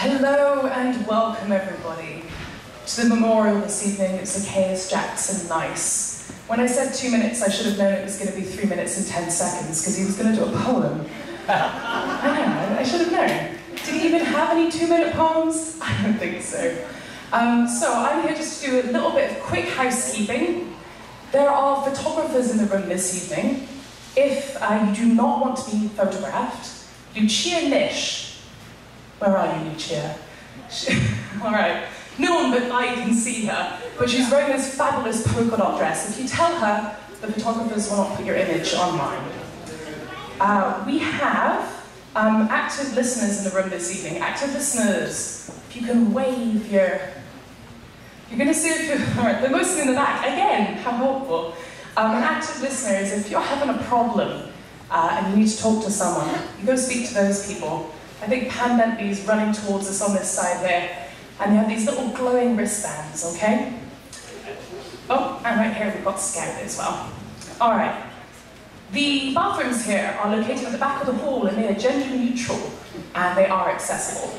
Hello and welcome everybody to the memorial this evening of Zaccheus Jackson Nyce. When I said 2 minutes, I should have known it was going to be 3 minutes and 10 seconds because he was going to do a poem. I should have known. Did he even have any 2-minute poems? I don't think so. So I'm here just to do a little bit of quick housekeeping. There are photographers in the room this evening. If you do not want to be photographed, Lucia Nish. Where are you, Lucia? All right. No one but I can see her, but she's wearing this fabulous polka dot dress. If you tell her, the photographers will not put your image online. We have active listeners in the room this evening. Active listeners, if you can wave your... You're going to see if all right, they're mostly in the back. Again, how helpful. Active listeners, if you're having a problem and you need to talk to someone, you go speak to those people. I think Pam Bentley's running towards us on this side here, and they have these little glowing wristbands, okay? Oh, and right here we've got Scout as well. All right. The bathrooms here are located at the back of the hall, and they are gender neutral, and they are accessible.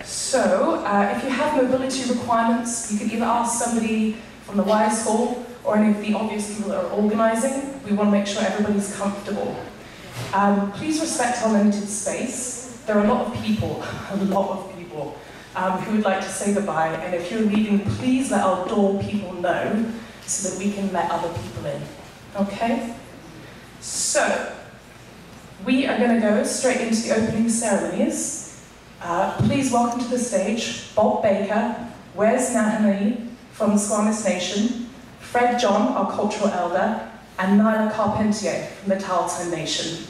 So, if you have mobility requirements, you can either ask somebody from the Wise Hall, or any of the obvious people that are organising. We want to make sure everybody's comfortable. Please respect our limited space. There are a lot of people who would like to say goodbye, and if you're leaving, please let our door people know so that we can let other people in, okay? So, we are going to go straight into the opening ceremonies. Please welcome to the stage Bob Baker, Wes Nahanee from the Squamish Nation, Fred John, our cultural elder, and Nyla Carpentier from the Talhtan Nation.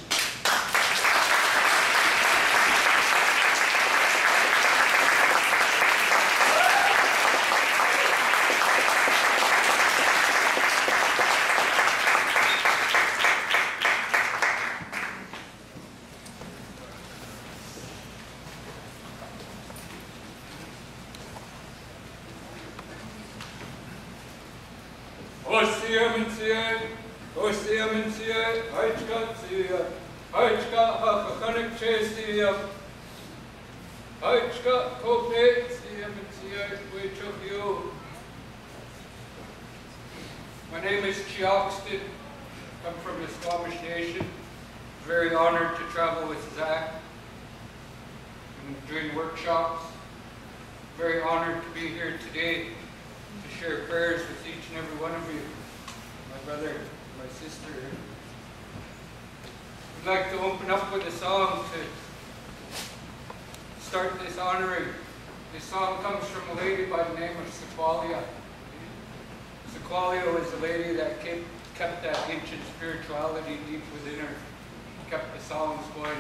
My name is Cheoxton. I'm from the Squamish Nation. Very honored to travel with Zaug and doing workshops. Very honored to be here today to share prayers with each and every one of you. My brother, my sister. I'd like to open up with a song to start this honoring. This song comes from a lady by the name of Sequalia. Sequalia was a lady that kept that ancient spirituality deep within her, kept the songs going.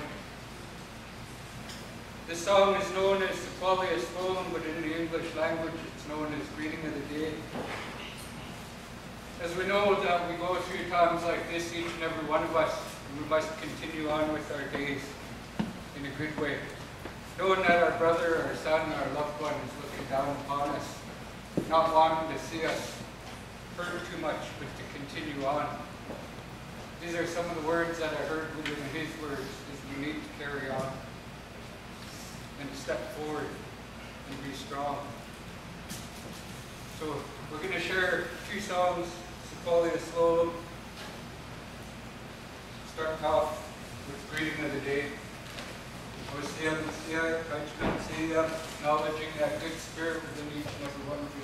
This song is known as Sequalia Sloan, but in the English language it's known as Greeting of the Day. As we know that we go through times like this, each and every one of us, we must continue on with our days in a good way. Knowing that our brother, our son, our loved one is looking down upon us, not wanting to see us hurt too much, but to continue on. These are some of the words that I heard within his words, is we need to carry on and to step forward and be strong. So we're going to share 2 songs, Sequalia Sloan. Starting off with Greeting of the Day. Acknowledging that good spirit within each and every one of you.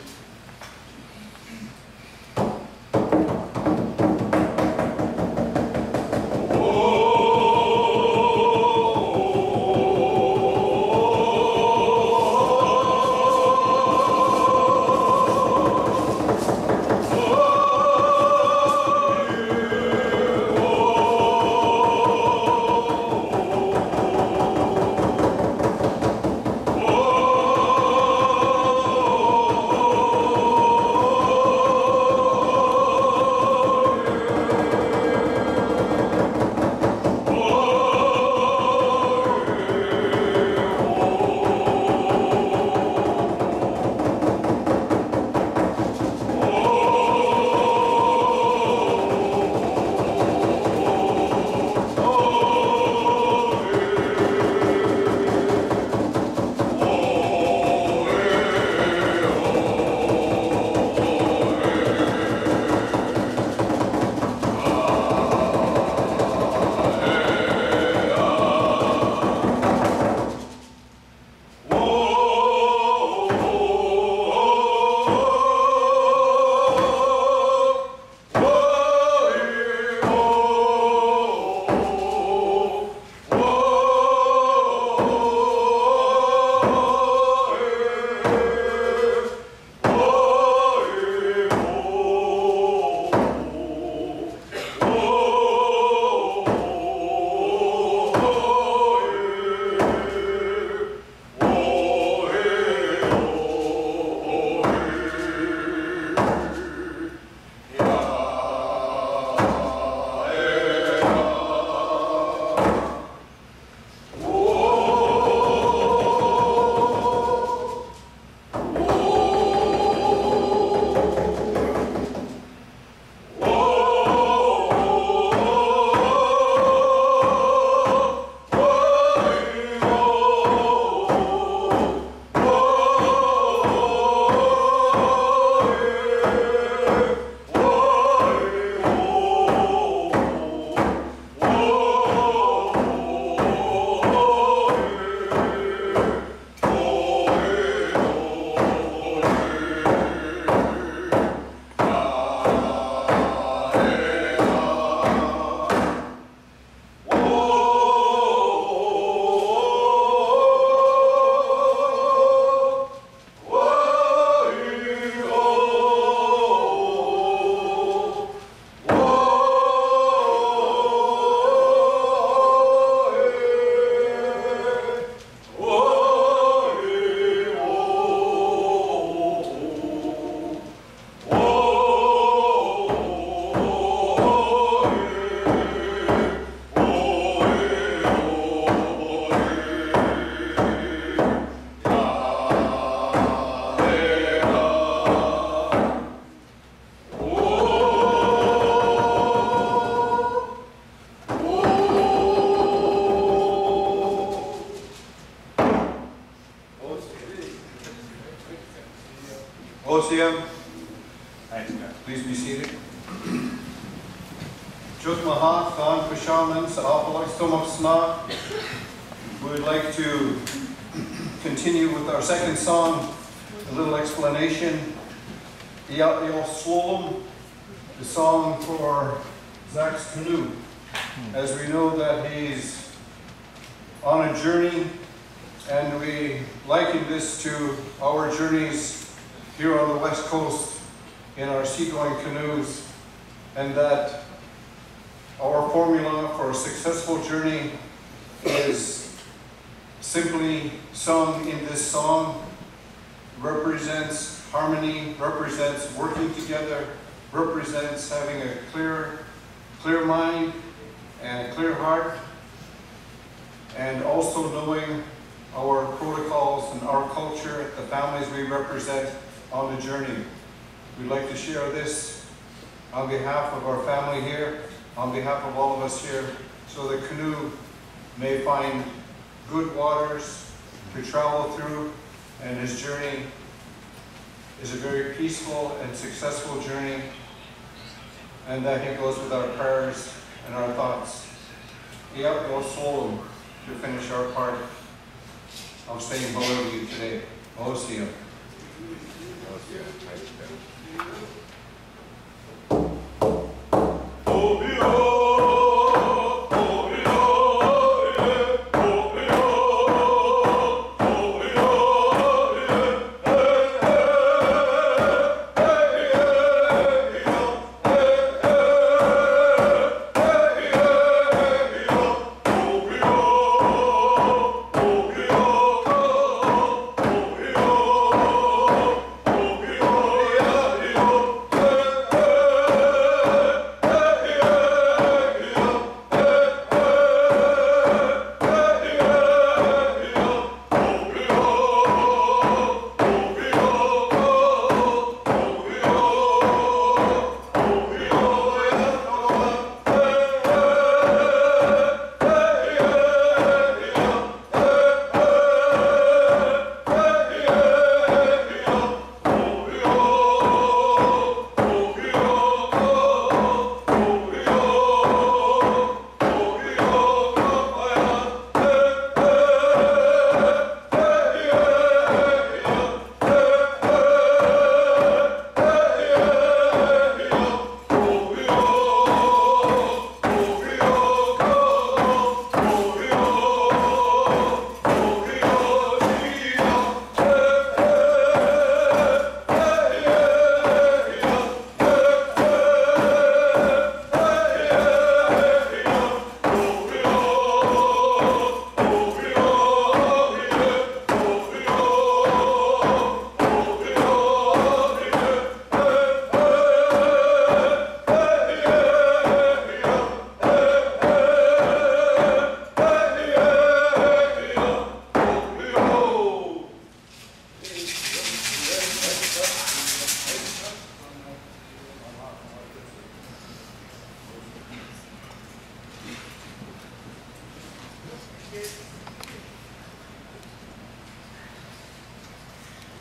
Osiam, Thanks, guys. please be seated. Jut Mahat, Than Kushaman, Sa'apalak Stomak Sna. We would like to continue with our second song, a little explanation. Yal Swolum, the song for Zach's canoe. As we know that he's on a journey, and we liken this to our journeys here on the West Coast in our seagoing canoes, and that our formula for a successful journey is simply sung in this song, represents harmony, represents working together, represents having a clear mind and a clear heart, and also knowing our protocols and our culture, the families we represent on the journey. We'd like to share this on behalf of our family here, on behalf of all of us here, so the canoe may find good waters to travel through, and his journey is a very peaceful and successful journey, and that he goes with our prayers and our thoughts. Yep, go swollen to finish our part of saying hello to you today. Osia.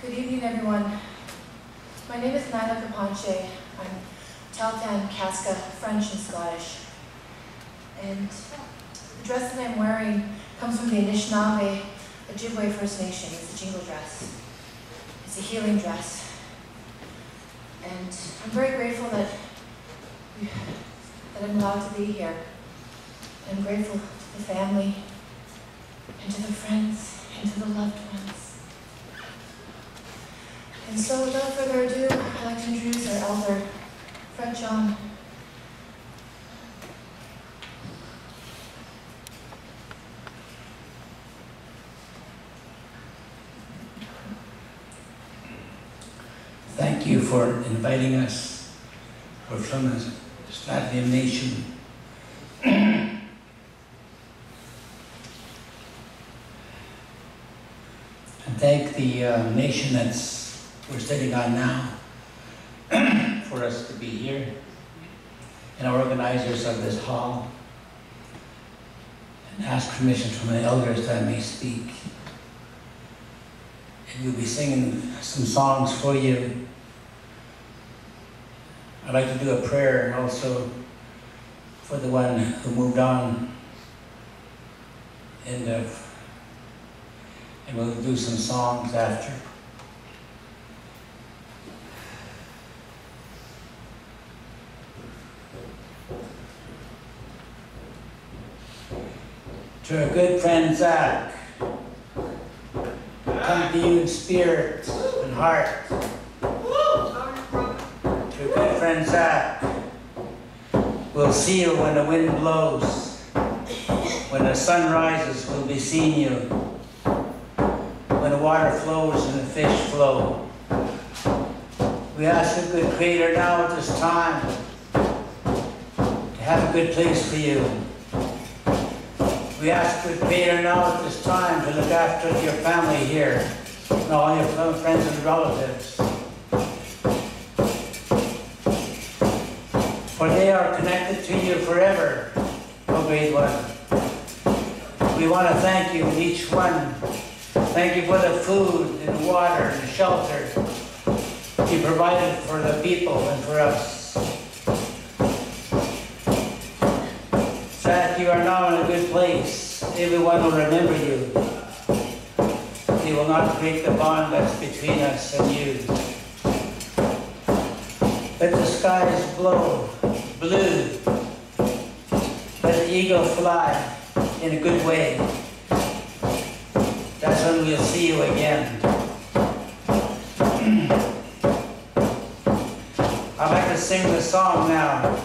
Good evening, everyone. My name is Nyla. I'm Talhtan, Casca, French and Scottish. And the dress that I'm wearing comes from the Anishinaabe, Ojibwe First Nation. It's a jingle dress. It's a healing dress. And I'm very grateful that I'm allowed to be here. I'm grateful to the family, and to the friends, and to the loved ones. And so without further ado, I'd like to introduce our elder, Fred John. Thank you for inviting us. We're from the Latvian nation. And thank the nation we're sitting on now for us to be here, and our organizers of this hall, and ask permission from the elders that I may speak. And we'll be singing some songs for you I'd like to do a prayer also for the one who moved on, and we'll do some songs after. To our good friend Zaug, come to you in spirit and heart. To our good friend Zaug, we'll see you when the wind blows. When the sun rises, we'll be seeing you. When the water flows and the fish flow. We ask you, good Creator, now at this time, to have a good place for you. We ask, good Creator, now at this time, to look after your family here, and all your friends and relatives. For they are connected to you forever, O great one. We want to thank you, each one. Thank you for the food and water and shelter you provided for the people and for us. That you are now in a good place. Everyone will remember you. They will not break the bond that's between us and you. Let the skies blow blue. Let the eagle fly in a good way. That's when we'll see you again. I'd like to sing the song now.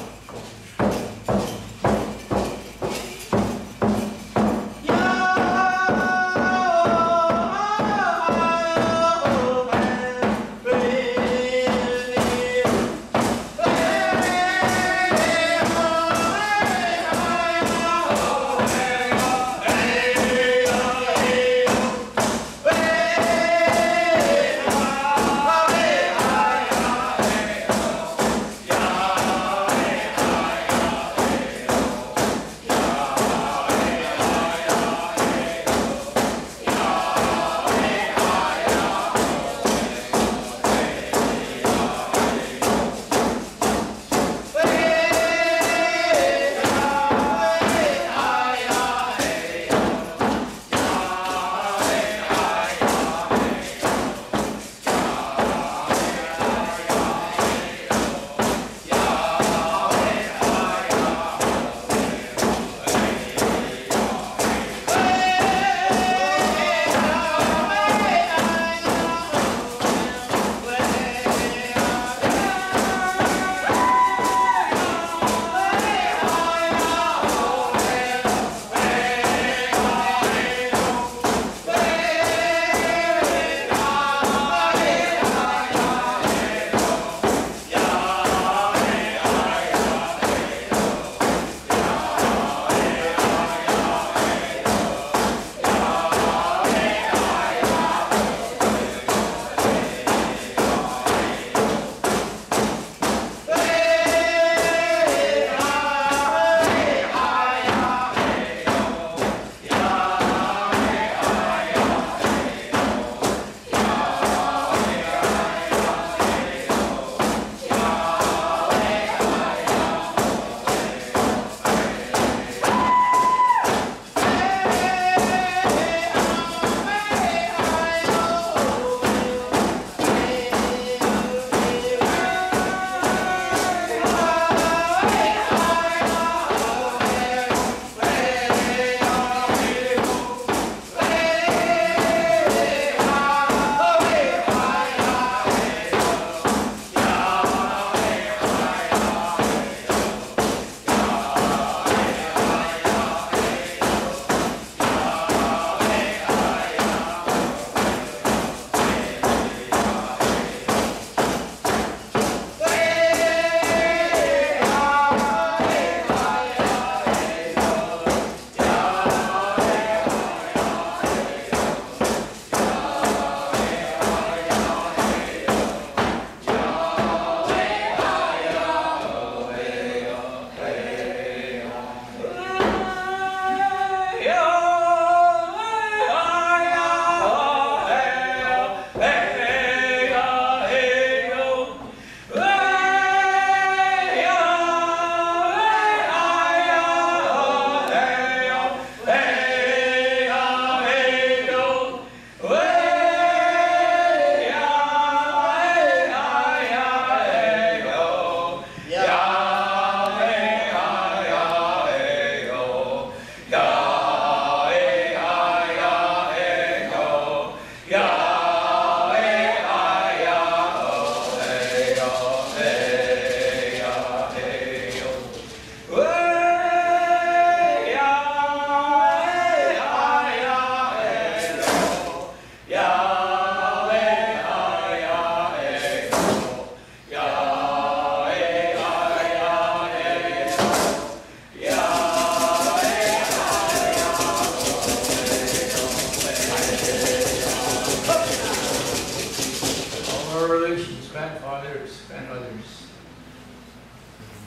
grandfathers, grandmothers.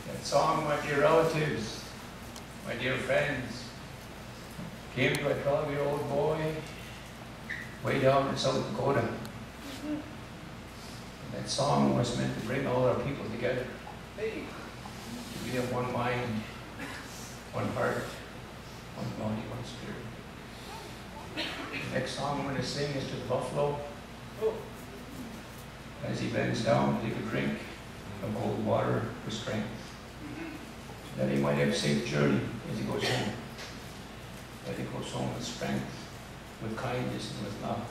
That song, my dear relatives, my dear friends, came to a 12-year-old boy way down in South Dakota. And that song was meant to bring all our people together, to be of one mind, one heart, one body, one spirit. The next song I'm going to sing is to the buffalo, as he bends down to take a drink of cold water for strength, that he might have a safe journey as he goes home, that he goes home with strength, with kindness, and with love.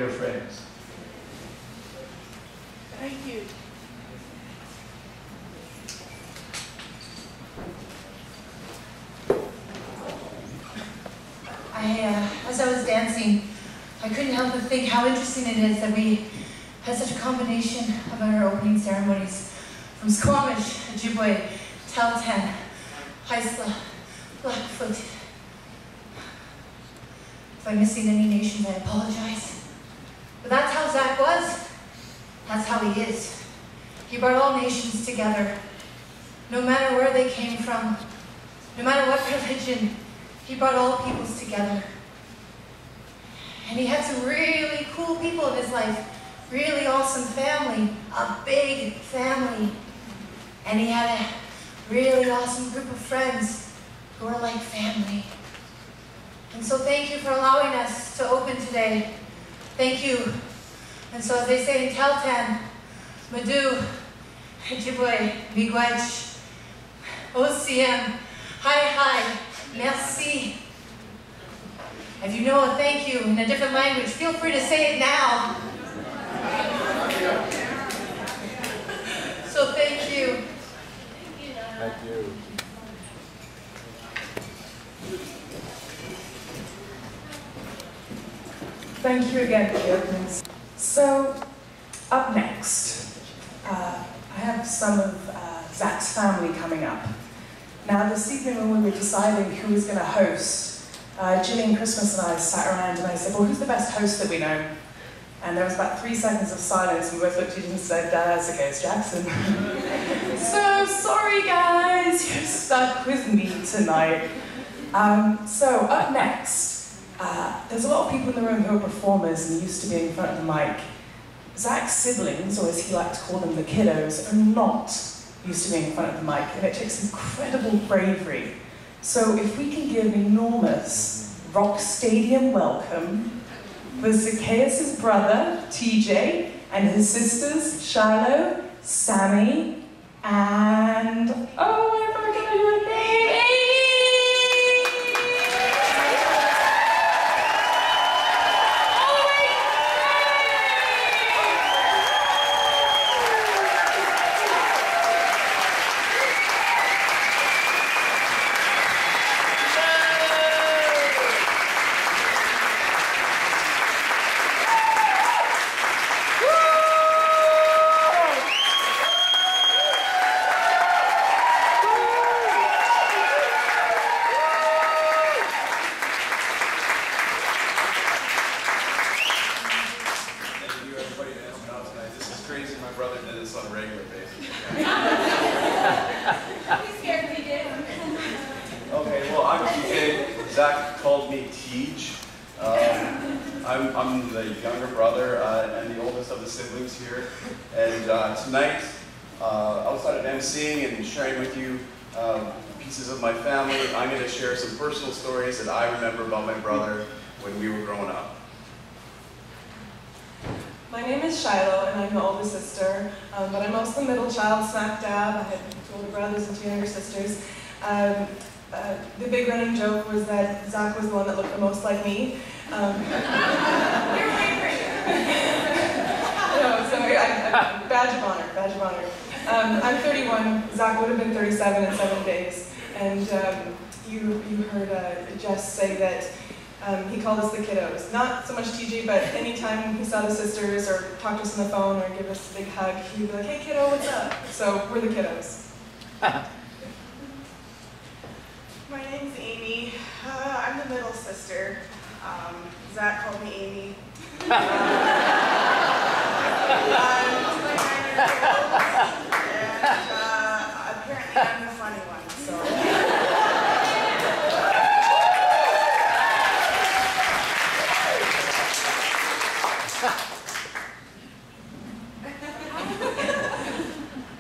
dear friends. Thank you. As I was dancing, I couldn't help but think how interesting it is that we had such a combination of our opening ceremonies from Squamish, Ojibwe, Talhtan, Haisla, Blackfoot. If I'm missing any nations, I apologize. But that's how Zaug was. That's how he is. He brought all nations together. No matter where they came from, no matter what religion, he brought all peoples together. And he had some really cool people in his life, really awesome family, a big family. And he had a really awesome group of friends who were like family. And so thank you for allowing us to open today. Thank you. And so as they say in Talhtan, Madu, Ojibwe, Miigwech, OCM, hi, merci. If you know a thank you in a different language, feel free to say it now. So thank you. Thank you. Thank you again for the openings. So, up next, I have some of Zach's family coming up. Now, this evening when we were deciding who was going to host, Jimmy and Christmas and I sat around and I said, well, who's the best host that we know? And there was about 3 seconds of silence and we both looked at each other and said, Zaccheus Jackson. So, sorry guys, you're stuck with me tonight. So, up next, there's a lot of people in the room who are performers and used to being in front of the mic. Zach's siblings, or as he liked to call them, the kiddos, are not used to being in front of the mic, and it takes incredible bravery. So if we can give an enormous rock stadium welcome for Zaccheus' brother, TJ, and his sisters, Shiloh, Sammy, and, oh, I forgot your name, I'm the younger brother and the oldest of the siblings here. And tonight, outside of emceeing and sharing with you pieces of my family, I'm going to share some personal stories that I remember about my brother when we were growing up. My name is Shiloh, and I'm the oldest sister, but I'm also the middle child, smack dab. I had 2 older brothers and 2 younger sisters. The big running joke was that Zaug was the one that looked the most like me. No, so badge of honor, badge of honor. I'm 31, Zaug would have been 37 in 7 days, and you heard Jess say that he called us the kiddos. Not so much TJ, but anytime he saw the sisters or talked to us on the phone or give us a big hug, he'd be like, hey kiddo, what's up? So we're the kiddos. My name's Amy. I'm the middle sister. Zaug called me Amy. I'm 29 years old, and apparently I'm the funny one. So.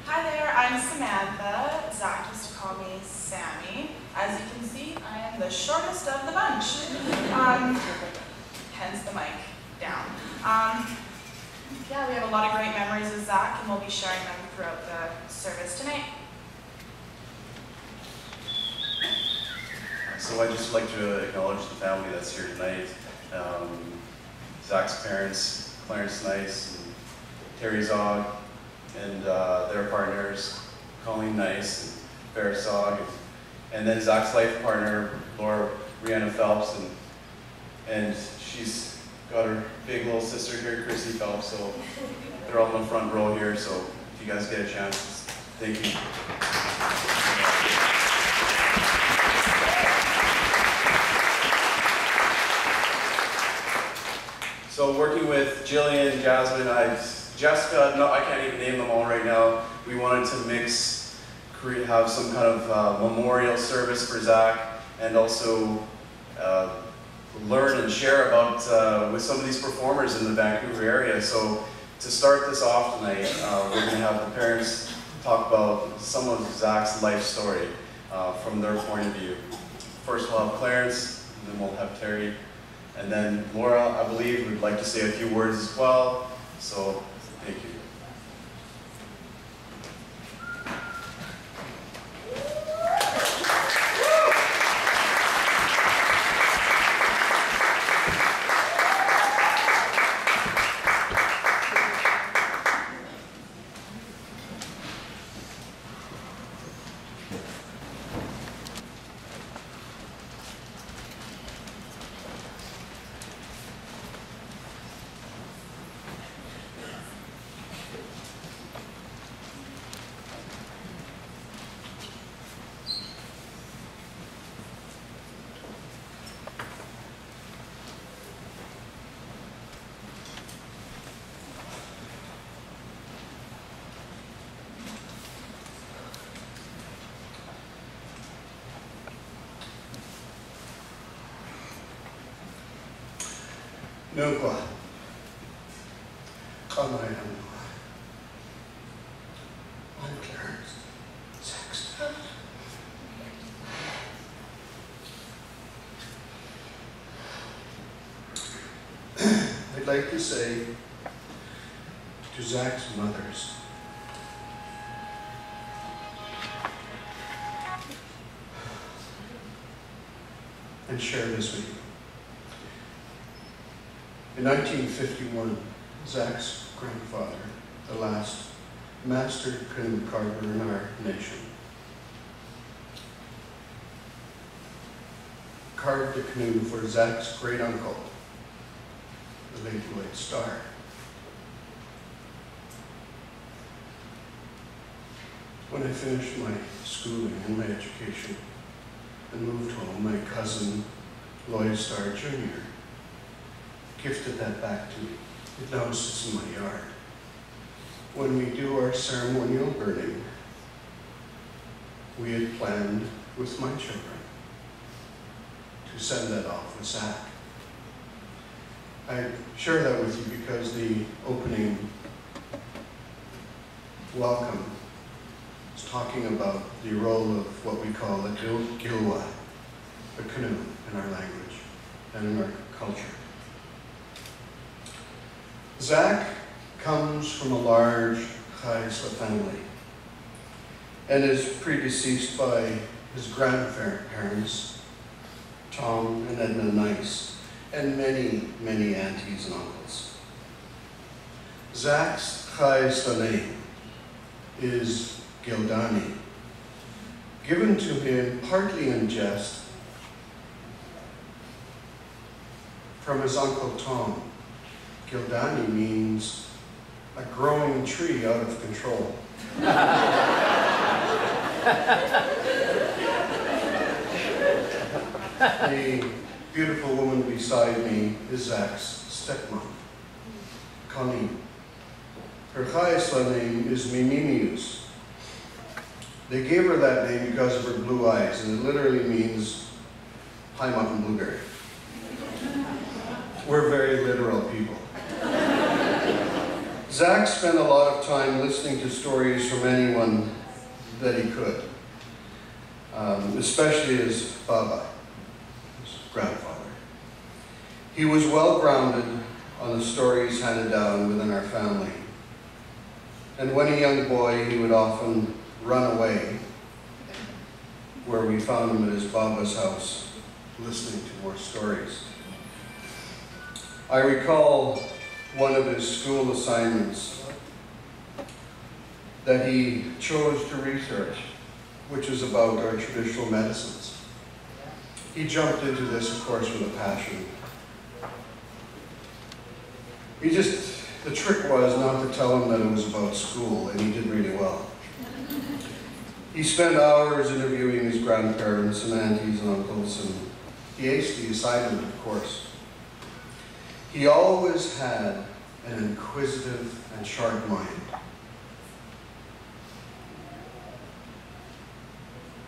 Hi there, I'm Samantha. Zaug used to call me Sammy. As you can see, I am the shortest of the bunch. Hence the mic down. Yeah, we have a lot of great memories with Zaug, and we'll be sharing them throughout the service tonight. So I'd just like to acknowledge the family that's here tonight. Zac's parents, Clarence Nyce and Terry Zaug, and their partners, Colleen Nyce and Ferris Zaug, and then Zac's life partner, Laura Brianna Phelps, and she's got her big little sister here, Chrissy Phelps, so they're all in the front row here, so if you guys get a chance, thank you. So working with Jillian, Jasmine, Jessica, no, I can't even name them all right now. We wanted to have some kind of memorial service for Zac, and also learn and share about with some of these performers in the Vancouver area. So to start this off tonight, we're going to have the parents talk about some of Zac's life story from their point of view. First we'll have Clarence, and then we'll have Terry, and then Laura, I believe, would like to say a few words as well. So thank you. Nukwa. I'm Clarence. Jackson. I'd like to say to Zac's mothers, and share this with you. In 1951, Zac's grandfather, the last master canoe carver in our nation, carved a canoe for Zac's great uncle, the late White Star. When I finished my schooling and my education and moved home, my cousin, Lloyd Starr Jr., gifted that back to me. It now sits in my yard. When we do our ceremonial burning, we had planned with my children to send that off with Zac. I share that with you because the opening welcome is talking about the role of what we call the gilwa, the canoe in our language and in our culture. Zac comes from a large Haisla family and is predeceased by his grandparents, Tom and Edna Nyce, and many, many aunties and uncles. Zac's Haisla name is Gildani, given to him partly in jest from his uncle Tom. Gildani means a growing tree out of control. The beautiful woman beside me is Zac's stepmom, Colleen. Her Haisla name is Mimimius. They gave her that name because of her blue eyes, and it literally means high mountain blueberry. We're very literal people. Zac spent a lot of time listening to stories from anyone that he could, especially his Baba, his grandfather. He was well grounded on the stories handed down within our family. And when a young boy, he would often run away, where we found him at his Baba's house, listening to more stories. I recall one of his school assignments that he chose to research, which is about our traditional medicines. He jumped into this, of course, with a passion. The trick was not to tell him that it was about school, and he did really well. He spent hours interviewing his grandparents and aunties and uncles, and he aced the assignment, of course. He always had an inquisitive and sharp mind.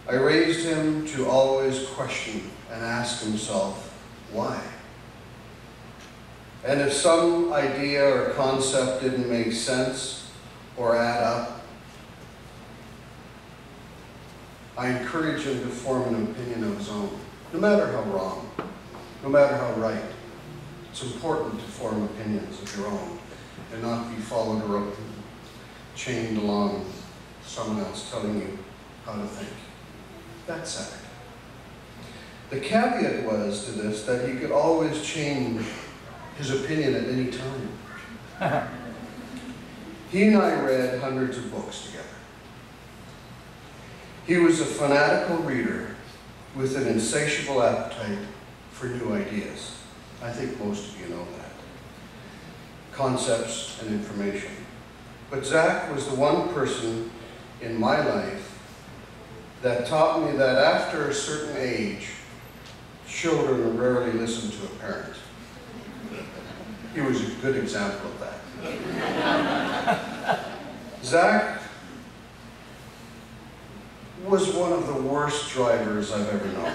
I raised him to always question and ask himself, why? And if some idea or concept didn't make sense or add up, I encourage him to form an opinion of his own, no matter how wrong, no matter how right. It's important to form opinions of your own and not be followed around, chained along someone else telling you how to think. That's sad. The caveat was to this that he could always change his opinion at any time. He and I read hundreds of books together. He was a fanatical reader with an insatiable appetite for new ideas. I think most of you know that. Concepts and information. But Zach was the one person in my life that taught me that after a certain age, children rarely listen to a parent. He was a good example of that. Zach was one of the worst drivers I've ever known.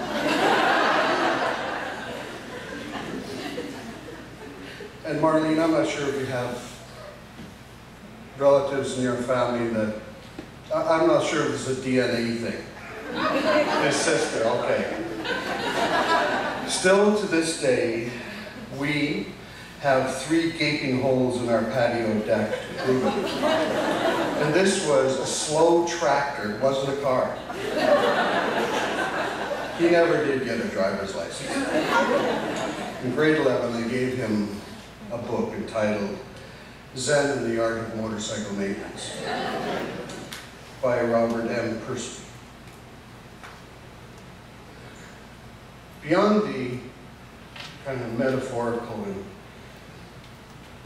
And Marlene, I'm not sure if you have relatives in your family that, I'm not sure if it's a DNA thing. His sister, okay. Still to this day, we have 3 gaping holes in our patio deck to prove it. And this was a slow tractor, it wasn't a car. He never did get a driver's license. In grade 11, they gave him a book entitled Zen and the Art of Motorcycle Maintenance by Robert M. Persby. Beyond the kind of metaphorical and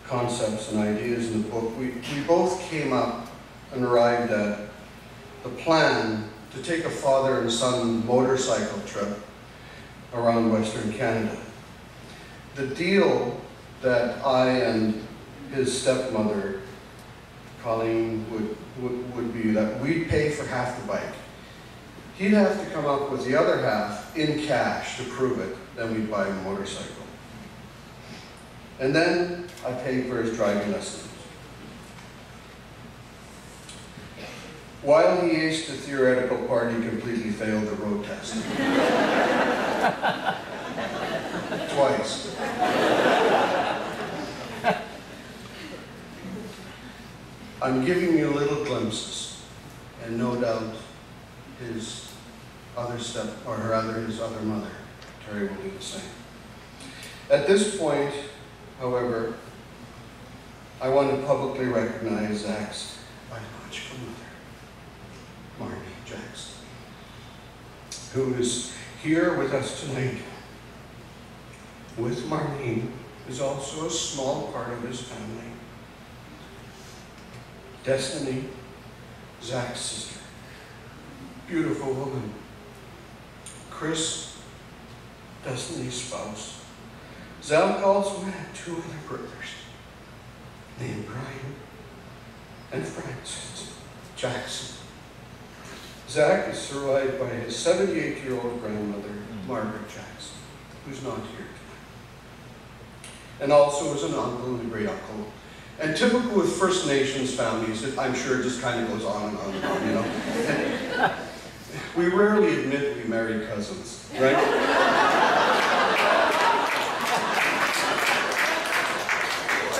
concepts and ideas in the book, we both came up and arrived at the plan to take a father and son motorcycle trip around Western Canada. The deal that I and his stepmother, Colleen, would be that we'd pay for half the bike. He'd have to come up with the other half in cash to prove it, then we'd buy a motorcycle. And then I paid for his driving lessons. While he aced the theoretical part, he completely failed the road test. Twice. I'm giving you little glimpses, and no doubt his other his other mother, Terry, will do the same. At this point, however, I want to publicly recognize Zach's biological mother, Margo Jackson, who is here with us tonight. With Marlene, is also a small part of his family. Destiny, Zach's sister, beautiful woman. Chris, Destiny's spouse. Zaug also had 2 other brothers named Brian and Francis Jackson. Zach is survived by his 78-year-old grandmother, Margo Jackson, who's not here tonight, and also is an uncle and a great uncle. And typical with First Nations families, I'm sure it just kind of goes on and on and on, you know. And we rarely admit we marry cousins, right?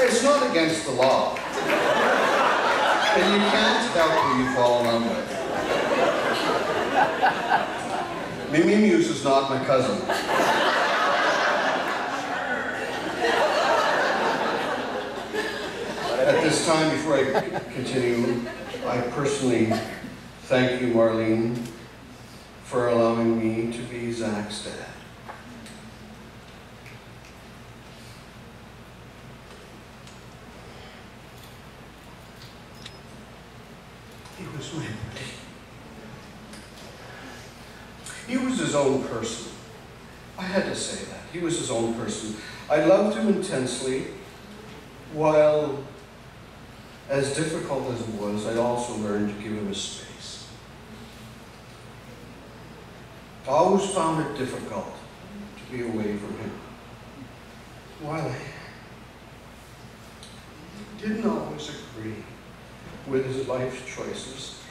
It's not against the law. And you can't help who you fall in love with. Mimi Muse is not my cousin. this time, before I continue, I personally thank you, Marlene, for allowing me to be Zach's dad. He was my buddy. He was his own person. I had to say that. He was his own person. I loved him intensely, while as difficult as it was, I also learned to give him a space. I always found it difficult to be away from him. While I didn't always agree with his life choices,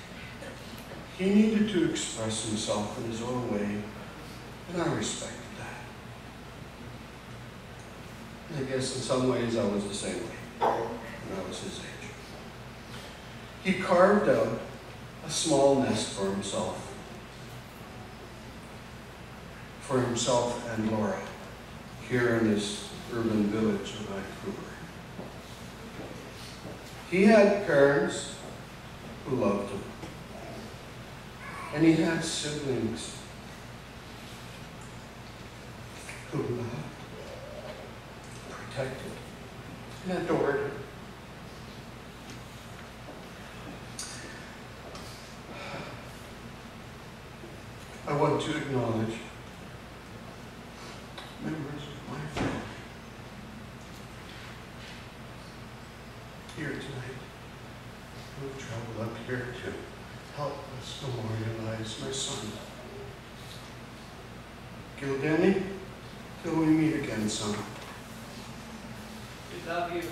he needed to express himself in his own way, and I respected that. And I guess in some ways I was the same way when I was his age. He carved out a small nest for himself and Laura, here in this urban village of Vancouver. He had parents who loved him, and he had siblings who loved, protected, and adored him. I want to acknowledge members of my family here tonight who have traveled up here to help us memorialize my son. Gildenny, till we meet again, son. We love you.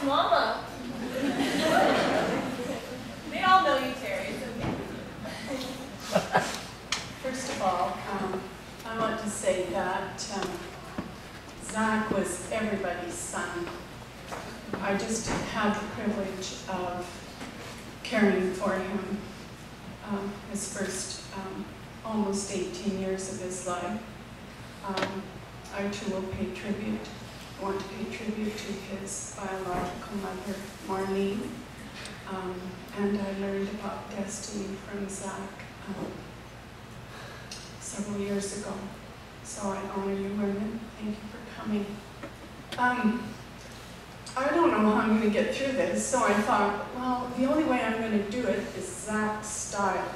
Mama. They all know you, Terry. It's okay. First of all, I want to say that Zach was everybody's son. I just had the privilege of caring for him his first almost 18 years of his life. I too will pay tribute. I want to pay tribute to his biological mother, Marlene, and I learned about destiny from Zach several years ago. So I honor you women. Thank you for coming. I don't know how I'm going to get through this, so I thought, well, the only way I'm going to do it is Zach's style.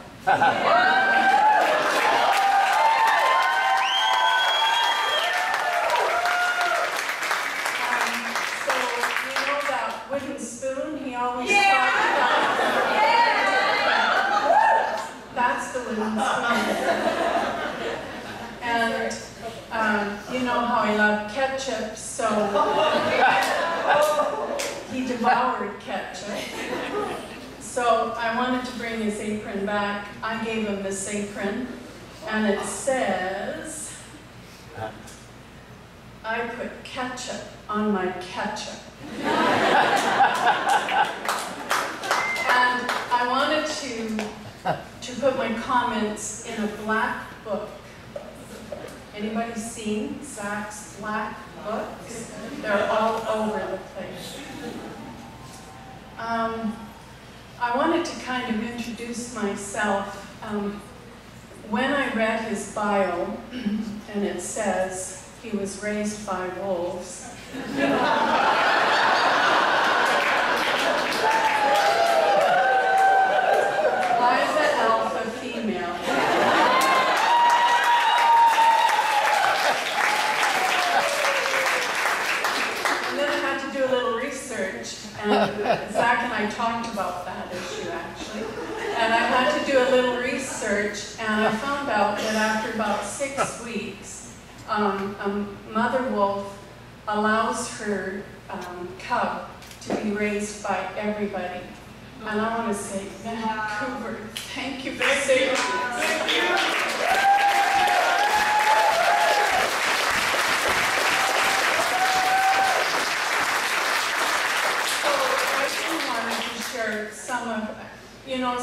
Wooden spoon, he always talked about. That's the wooden spoon. And you know how he loved ketchup, so he devoured ketchup. So I wanted to bring his apron back. I gave him this apron, and it says, I put ketchup on my ketchup. And I wanted to put my comments in a black book. Anybody seen Zach's black books? They're all over the place. I wanted to kind of introduce myself. When I read his bio, and it says he was raised by wolves, I'm the alpha female. And then I had to do a little research, and Zach and I talked about that issue actually. And I had to do a little research, and I found out that after about 6 weeks, a mother wolf allows her cub to be raised by everybody. And I want to say, Vancouver, thank you for saying this. Thank you. So I just wanted to share some of,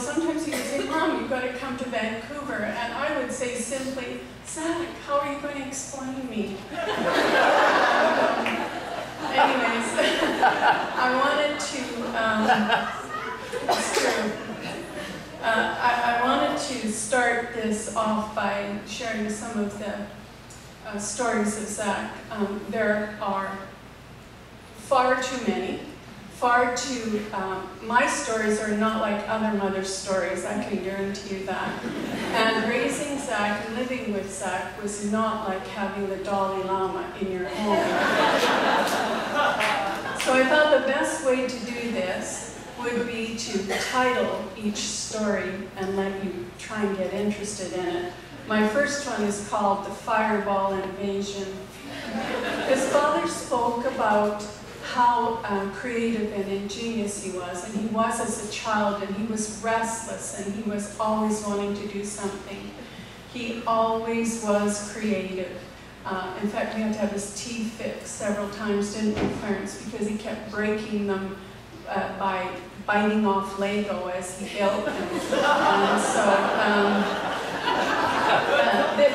sometimes you say, Mom, you've got to come to Vancouver. And I would say simply, Zaug, how are you going to explain me? Anyways, I wanted to, I wanted to start this off by sharing some of the stories of Zaug. There are far too many. My stories are not like other mothers' stories, I can guarantee you that. And raising Zaug and living with Zaug was not like having the Dalai Lama in your home. So I thought the best way to do this would be to title each story and let you try and get interested in it. My first one is called The Fireball Invasion. His father spoke about how creative and ingenious he was, and he was as a child, and he was restless, and he was always wanting to do something. He always was creative. In fact, we had to have his teeth fixed several times, didn't we, Clarence, because he kept breaking them by biting off Lego as he built them.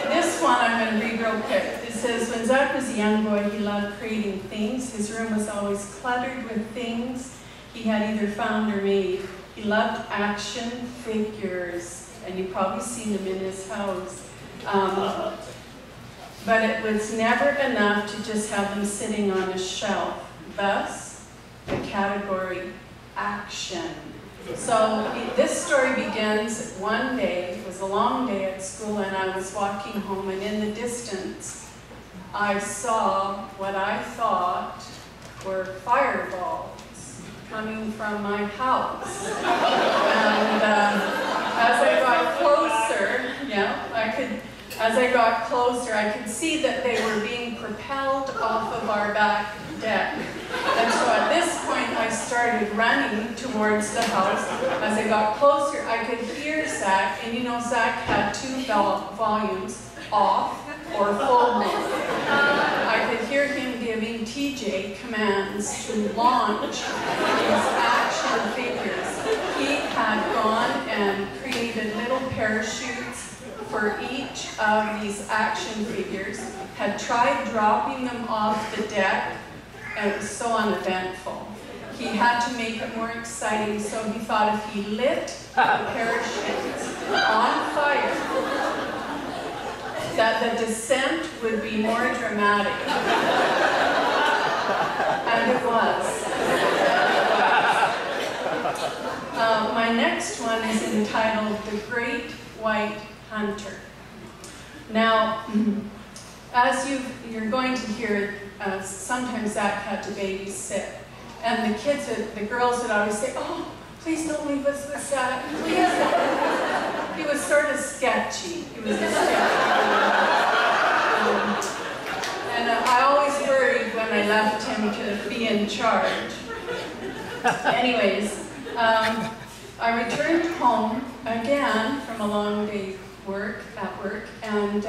This one I'm going to read real quick. It says, when Zaug was a young boy, he loved creating things. His room was always cluttered with things he had either found or made. He loved action figures, and you've probably seen them in his house. But it was never enough to just have them sitting on a shelf. Thus, the category action. So this story begins one day. It was a long day at school, and I was walking home, and in the distance, I saw what I thought were fireballs coming from my house. And as I got closer, as I got closer, I could see that they were being propelled off of our back deck. And so at this point, I started running towards the house. As I got closer, I could hear Zaug, and Zaug had two volumes, off or full mode. I could hear him giving TJ commands to launch these action figures. He had gone and created little parachutes for each of these action figures, had tried dropping them off the deck, and it was so uneventful. He had to make it more exciting, so he thought if he lit the parachutes on fire, that the descent would be more dramatic. And it was. My next one is entitled The Great White Hunter. Now, as you're going to hear, sometimes Zaug had to babysit. And the kids, the girls would always say, oh, please don't leave us with Zaug, please don't. He was sort of sketchy. He was a sketchy. And I always worried when I left him to be in charge. Anyways, I returned home again from a long day at work, and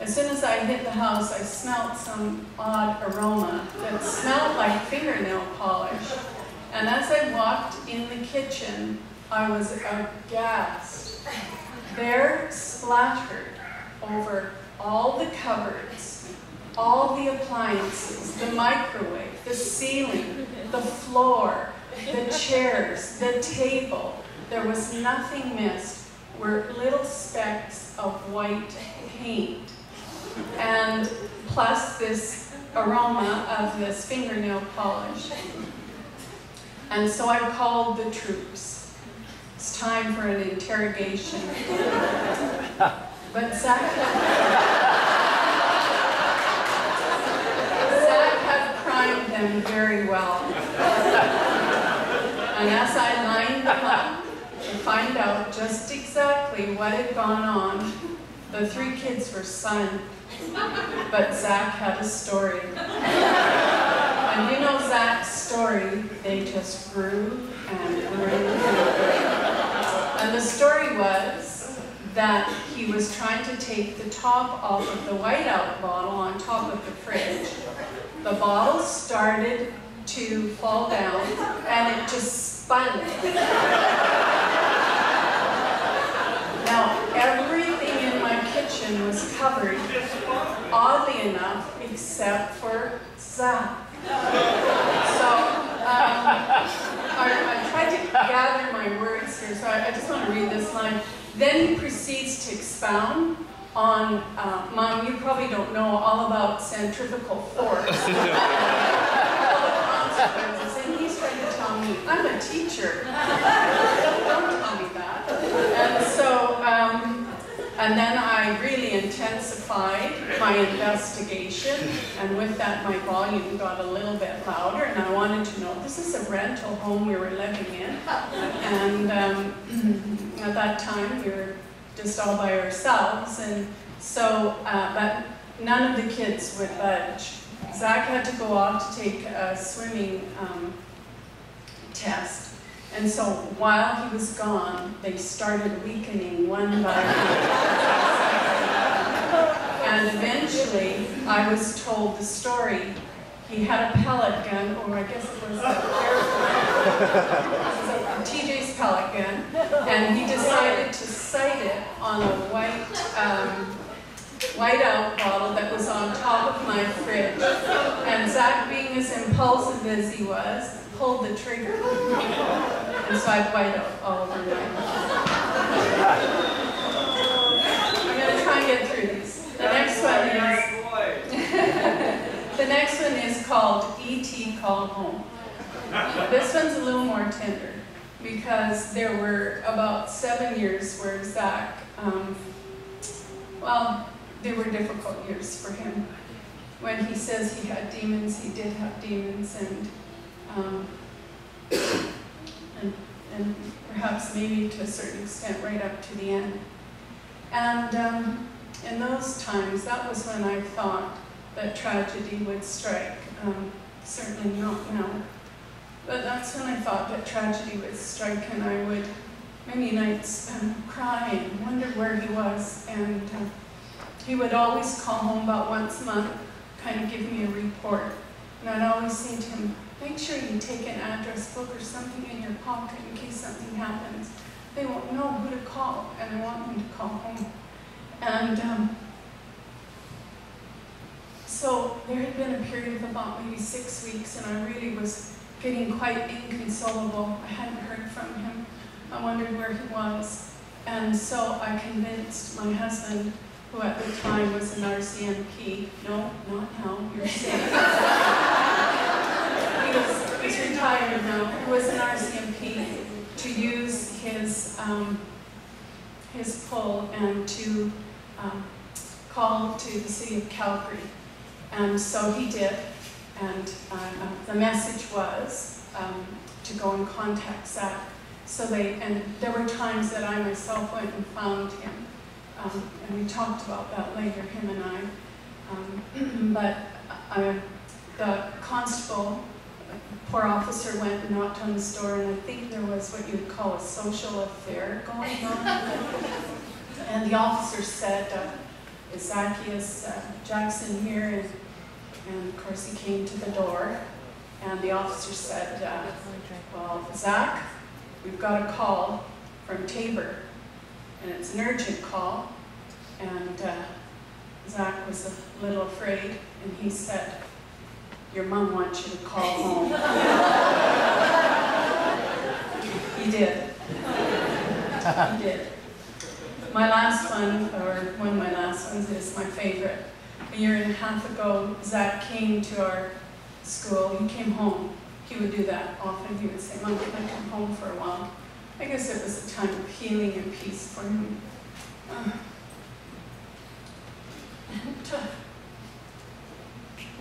as soon as I hit the house, I smelled some odd aroma that smelled like fingernail polish. And as I walked in the kitchen, I was aghast. There, splattered over all the cupboards, all the appliances, the microwave, the ceiling, the floor, the chairs, the table, there was nothing missed, were little specks of white paint. And plus this aroma of this fingernail polish. And so I called the troops. It's time for an interrogation. But Zaug had primed them very well. And as I lined them up to find out just exactly what had gone on, the three kids were silent. But Zaug had a story. And And you know Zach's story, they just grew and grew and grew. And the story was that he was trying to take the top off of the whiteout bottle on top of the fridge. The bottle started to fall down and it just spun. Now, everything in my kitchen was covered, oddly enough, except for Zach. So, I tried to gather my words here, so I just want to read this line. Then he proceeds to expound on, Mom, you probably don't know all about centrifugal force. And he's trying to tell me, I'm a teacher. Don't tell me that. And so, and then I really intensified my investigation, and with that my volume got a little bit louder, and I wanted to know, this is a rental home we were living in, and at that time we were just all by ourselves, and so, but none of the kids would budge. Zach had to go off to take a swimming test. And so while he was gone, they started weakening one by one. And eventually, I was told the story. He had a pellet gun, or I guess it was a TJ's pellet gun, and he decided to sight it on a whiteout bottle that was on top of my fridge. And Zach, being as impulsive as he was, pulled the trigger. And so I white out all over my I'm going to try and get through these. The next one is called E.T. Called Home. This one's a little more tender because there were about 7 years where Zach, well, they were difficult years for him. When he says he had demons, he did have demons, and perhaps maybe to a certain extent right up to the end. And in those times, that was when I thought that tragedy would strike. Certainly not now. But that's when I thought that tragedy would strike, and I would many nights cry and wonder where he was. And he would always call home about once a month, kind of give me a report. And I'd always say to him, make sure you take an address book or something in your pocket in case something happens. They won't know who to call, and I want them to call home. And so there had been a period of about maybe 6 weeks, and I really was getting quite inconsolable. I hadn't heard from him. I wondered where he was. And so I convinced my husband, who at the time was an RCMP, no, not now, you're safe. He's retired now. He was an RCMP, to use his pull and to call to the city of Calgary. And so he did, and the message was to go and contact Zach. So and there were times that I myself went and found him, and we talked about that later, him and I. But the constable, poor officer, went and knocked on the door, and I think there was what you would call a social affair going on. And the officer said, is Zaccheus Jackson here? And of course he came to the door, and the officer said, well, Zach, we've got a call from Tabor, and it's an urgent call. And Zach was a little afraid, and he said, your mom wants you to call home. He did. He did. My last one, or one of my last ones, is my favorite. A year and a half ago, Zach came to our school. He came home. He would do that often. He would say, Mom, can I come home for a while? I guess it was a time of healing and peace for him.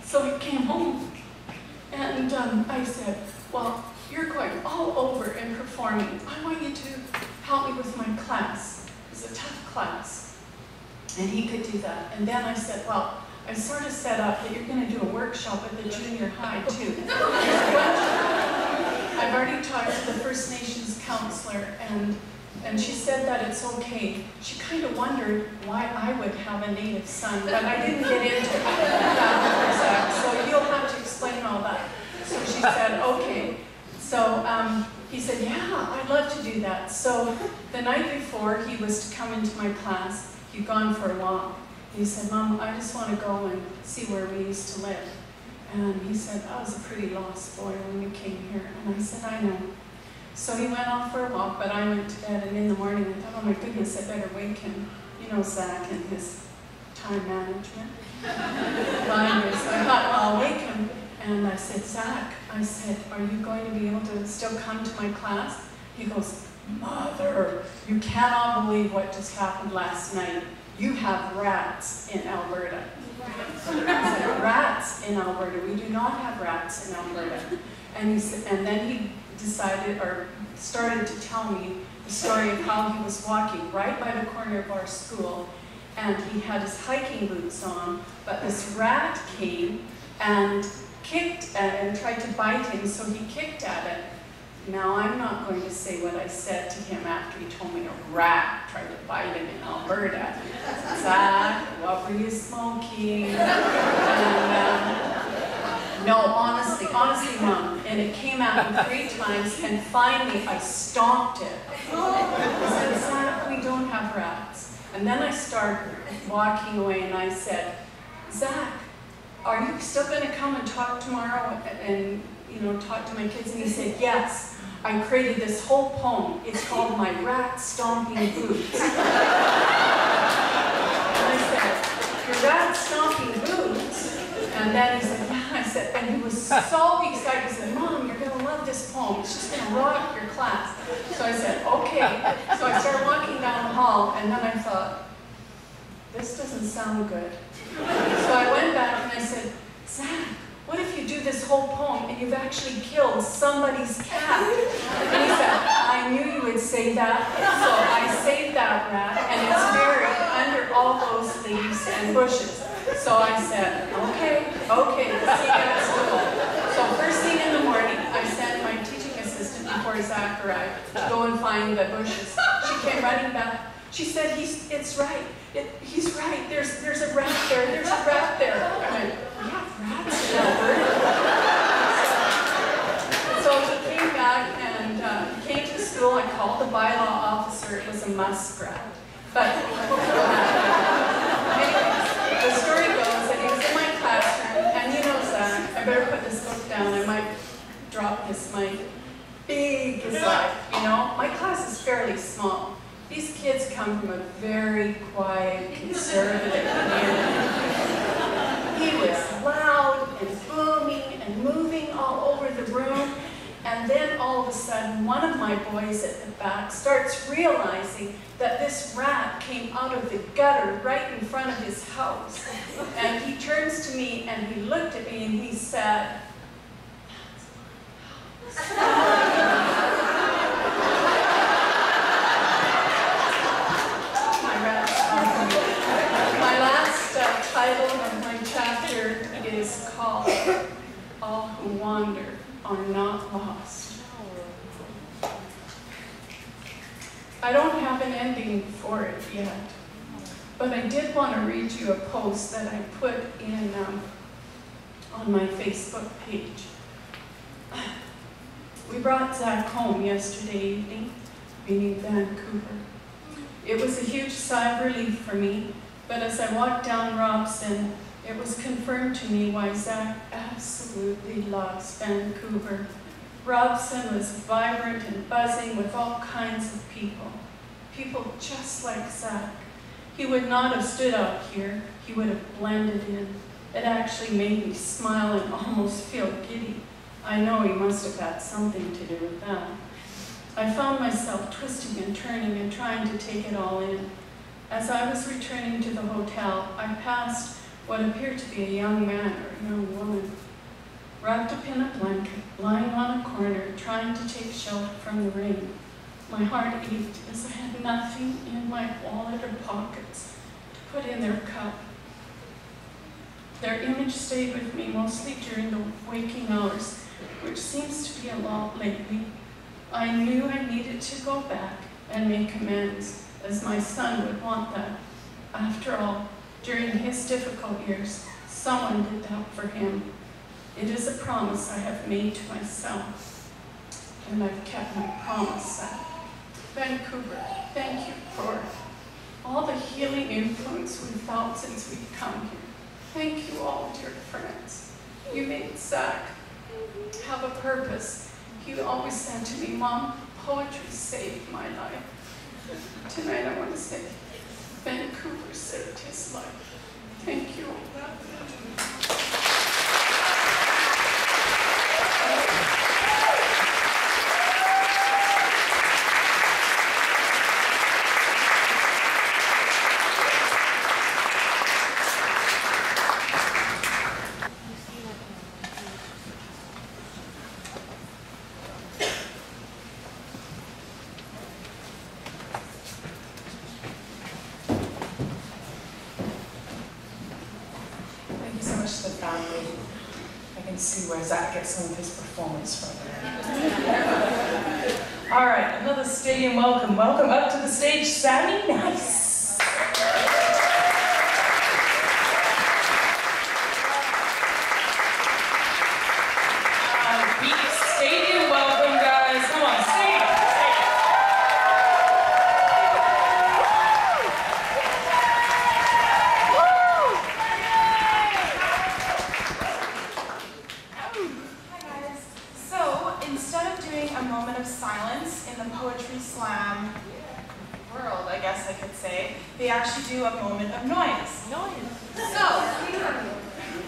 So he came home, and I said, well, you're going all over and performing. I want you to help me with my class. It's a tough class. And he could do that. And then I said, well, I sort of set up that you're going to do a workshop at the junior high too. I've already talked to the First Nations counselor, and she said that it's okay. She kind of wondered why I would have a native son, but I didn't get into that, so you'll have to explain all that. So she said, okay. So he said, yeah, I'd love to do that. So the night before he was to come into my class, he'd gone for a walk. He said, Mom, I just want to go and see where we used to live. And he said, I was a pretty lost boy when you came here. And I said, I know. So he went off for a walk, but I went to bed, and in the morning I thought, oh my goodness, I better wake him. You know Zach and his time management. So I thought, well, I'll wake him. And I said, Zach, I said, are you going to be able to still come to my class? He goes, Mother, you cannot believe what just happened last night. You have rats in Alberta. I said, rats in Alberta? We do not have rats in Alberta. And, he said, and then he decided, or started to tell me the story of how he was walking right by the corner of our school, and he had his hiking boots on, but this rat came and kicked and tried to bite him, so he kicked at it. Now, I'm not going to say what I said to him after he told me a rat tried to bite him in Alberta. Zach, what were you smoking? And, no, honestly, Mom. And it came at me 3 times, and finally I stomped it. I said, Zach, we don't have rats. And then I started walking away, and I said, Zach, are you still going to come and talk tomorrow and talk to my kids? And he said, yes. I created this whole poem. It's called My Rat Stomping Boots. And I said, your rat stomping boots? And then he said, yeah. I said, and he was so excited. He said, Mom, you're going to love this poem. It's just going to rock your class. So I said, okay. So I started walking down the hall, and then I thought, this doesn't sound good. So I went back and I said, Zach, what if you do this whole poem and you've actually killed somebody's cat? And he said, I knew you would say that, so I saved that rat, and it's buried under all those leaves and bushes. So I said, okay, we'll see you at school. So first thing in the morning, I sent my teaching assistant before Zach arrived to go and find the bushes. She came running back. She said, it's right. He's right. There's a rat there. There's a rat there. I went, we have rats in Alberta. So he came back and he came to school. I called the bylaw officer. It was a muskrat. But anyways, the story goes that he was in my classroom, and you know, Zach, I better put this book down. I might drop this mic. Big as life, My class is fairly small. These kids come from a very quiet, conservative community. He was loud and booming and moving all over the room, and then all of a sudden, one of my boys at the back starts realizing that this rat came out of the gutter right in front of his house. And he turns to me and he looked at me and he said, title of my chapter is called All Who Wander Are Not Lost. I don't have an ending for it yet, but I did want to read you a post that I put in on my Facebook page. We brought Zach home yesterday evening, being in Vancouver. It was a huge sigh of relief for me. But as I walked down Robson, it was confirmed to me why Zach absolutely loves Vancouver. Robson was vibrant and buzzing with all kinds of people. People just like Zach. He would not have stood out here. He would have blended in. It actually made me smile and almost feel giddy. I know he must have had something to do with that. I found myself twisting and turning and trying to take it all in. As I was returning to the hotel, I passed what appeared to be a young man or a young woman, wrapped up in a blanket, lying on a corner, trying to take shelter from the rain. My heart ached as I had nothing in my wallet or pockets to put in their cup. Their image stayed with me mostly during the waking hours, which seems to be a lot lately. I knew I needed to go back and make amends, as my son would want that. After all, during his difficult years, someone did that for him. It is a promise I have made to myself, and I've kept my promise, Zach. Vancouver, thank you for all the healing influence we've felt since we've come here. Thank you all, dear friends. You made Zach have a purpose. He always said to me, Mom, poetry saved my life. Tonight I want to say, Vancouver saved his life. Thank you. See where Zach gets some of his performance from. All right, another stadium welcome. Welcome up to the stage, Sammy Nyce. Big stadium welcome, guys. Come on, stadium. Poetry Slam world, I guess I could say, they actually do a moment of noise. So,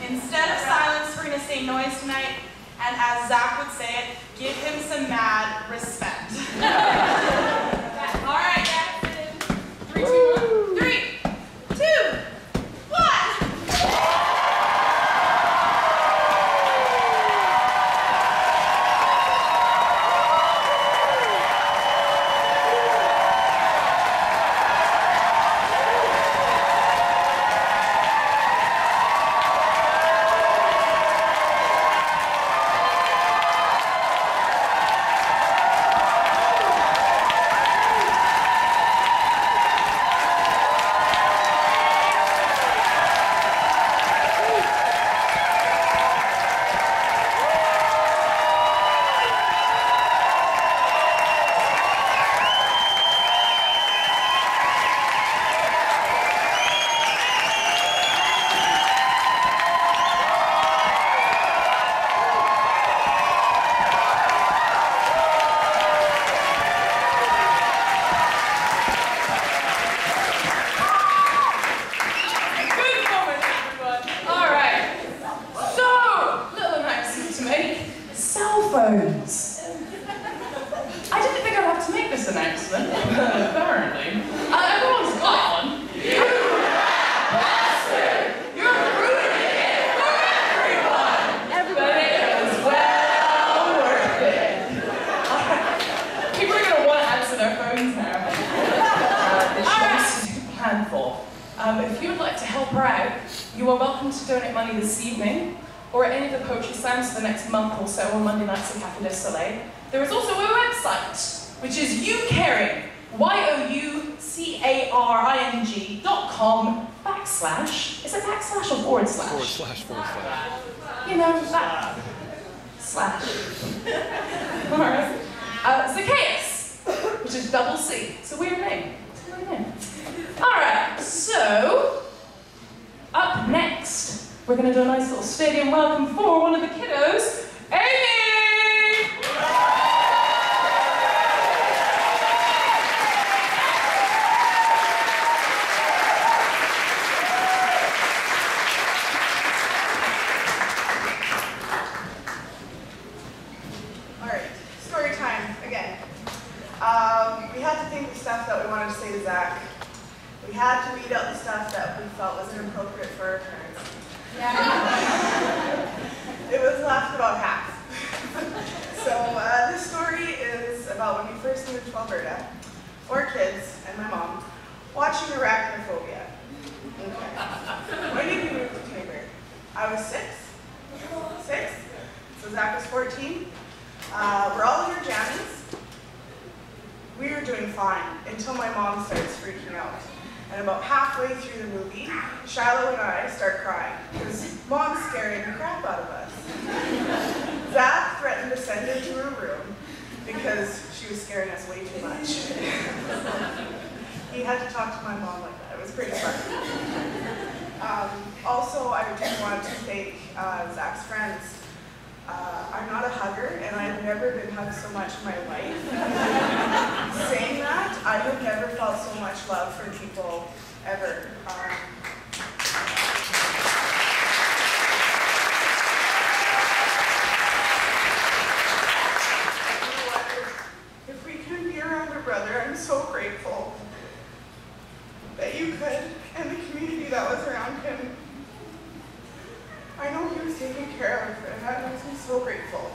instead of silence, we're going to say noise tonight, and as Zach would say it, give him some mad respect. All right, guys. 3, 2, 1. 3, 2, 1. If you would like to help her out, you are welcome to donate money this evening or at any of the poetry slams for the next month or so on Monday nights at Café du Soleil. There is also a website, which is youcaring, youcaring.com/ is it backslash or forward slash? Forward slash. You know, that slash. All right. Zaccheus, which is double C. It's a weird name. All right, so up next, we're going to do a nice little stadium welcome for one of the kiddos, Amy! All right, story time again. We had to think of stuff that we wanted to say to Zach. We had to weed out the stuff that we felt was inappropriate for our parents. It was left about half. So this story is about when we first moved to Alberta, 4 kids and my mom, watching arachnophobia. Okay. Why did we move to Taber? was 14. We're all in our jammies. We were doing fine until my mom starts freaking out. And about halfway through the movie, Shiloh and I start crying because Mom's scaring the crap out of us. Zach threatened to send her to her room because she was scaring us way too much. He had to talk to my mom like that. It was pretty fun. Also, I just want to thank Zach's friends. I'm not a hugger, and I've never been hugged so much in my life. Saying that, I have never felt so much love from people ever. If we couldn't be around our brother, I'm so grateful that you could, and the community that was around him. I know he was taken care of, and that makes me so grateful.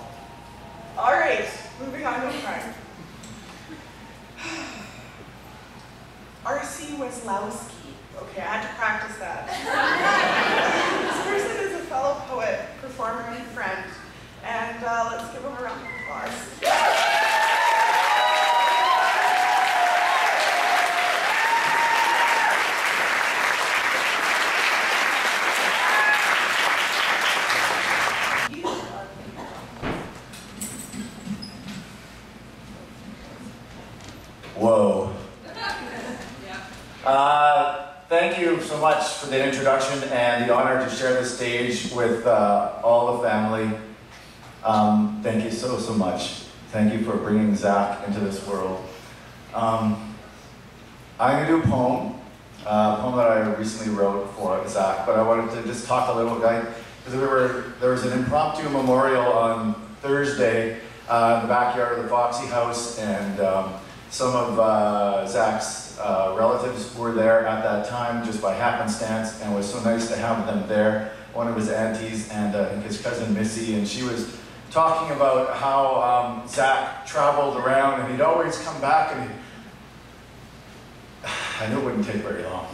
All right, moving on to crime. R.C. Weslowski. Okay, I had to practice that. This person is a fellow poet, performer, and friend. And let's give him a round of applause. Whoa. Thank you so much for the introduction and the honor to share the stage with all the family. Thank you so much. Thank you for bringing Zach into this world. I'm going to do a poem that I recently wrote for Zach, but I wanted to just talk a little bit, because there was an impromptu memorial on Thursday in the backyard of the Foxy House, and some of Zach's relatives were there at that time just by happenstance, and it was so nice to have them there. One of his aunties and his cousin Missy, and she was talking about how Zach traveled around, and he'd always come back, and I knew it wouldn't take very long.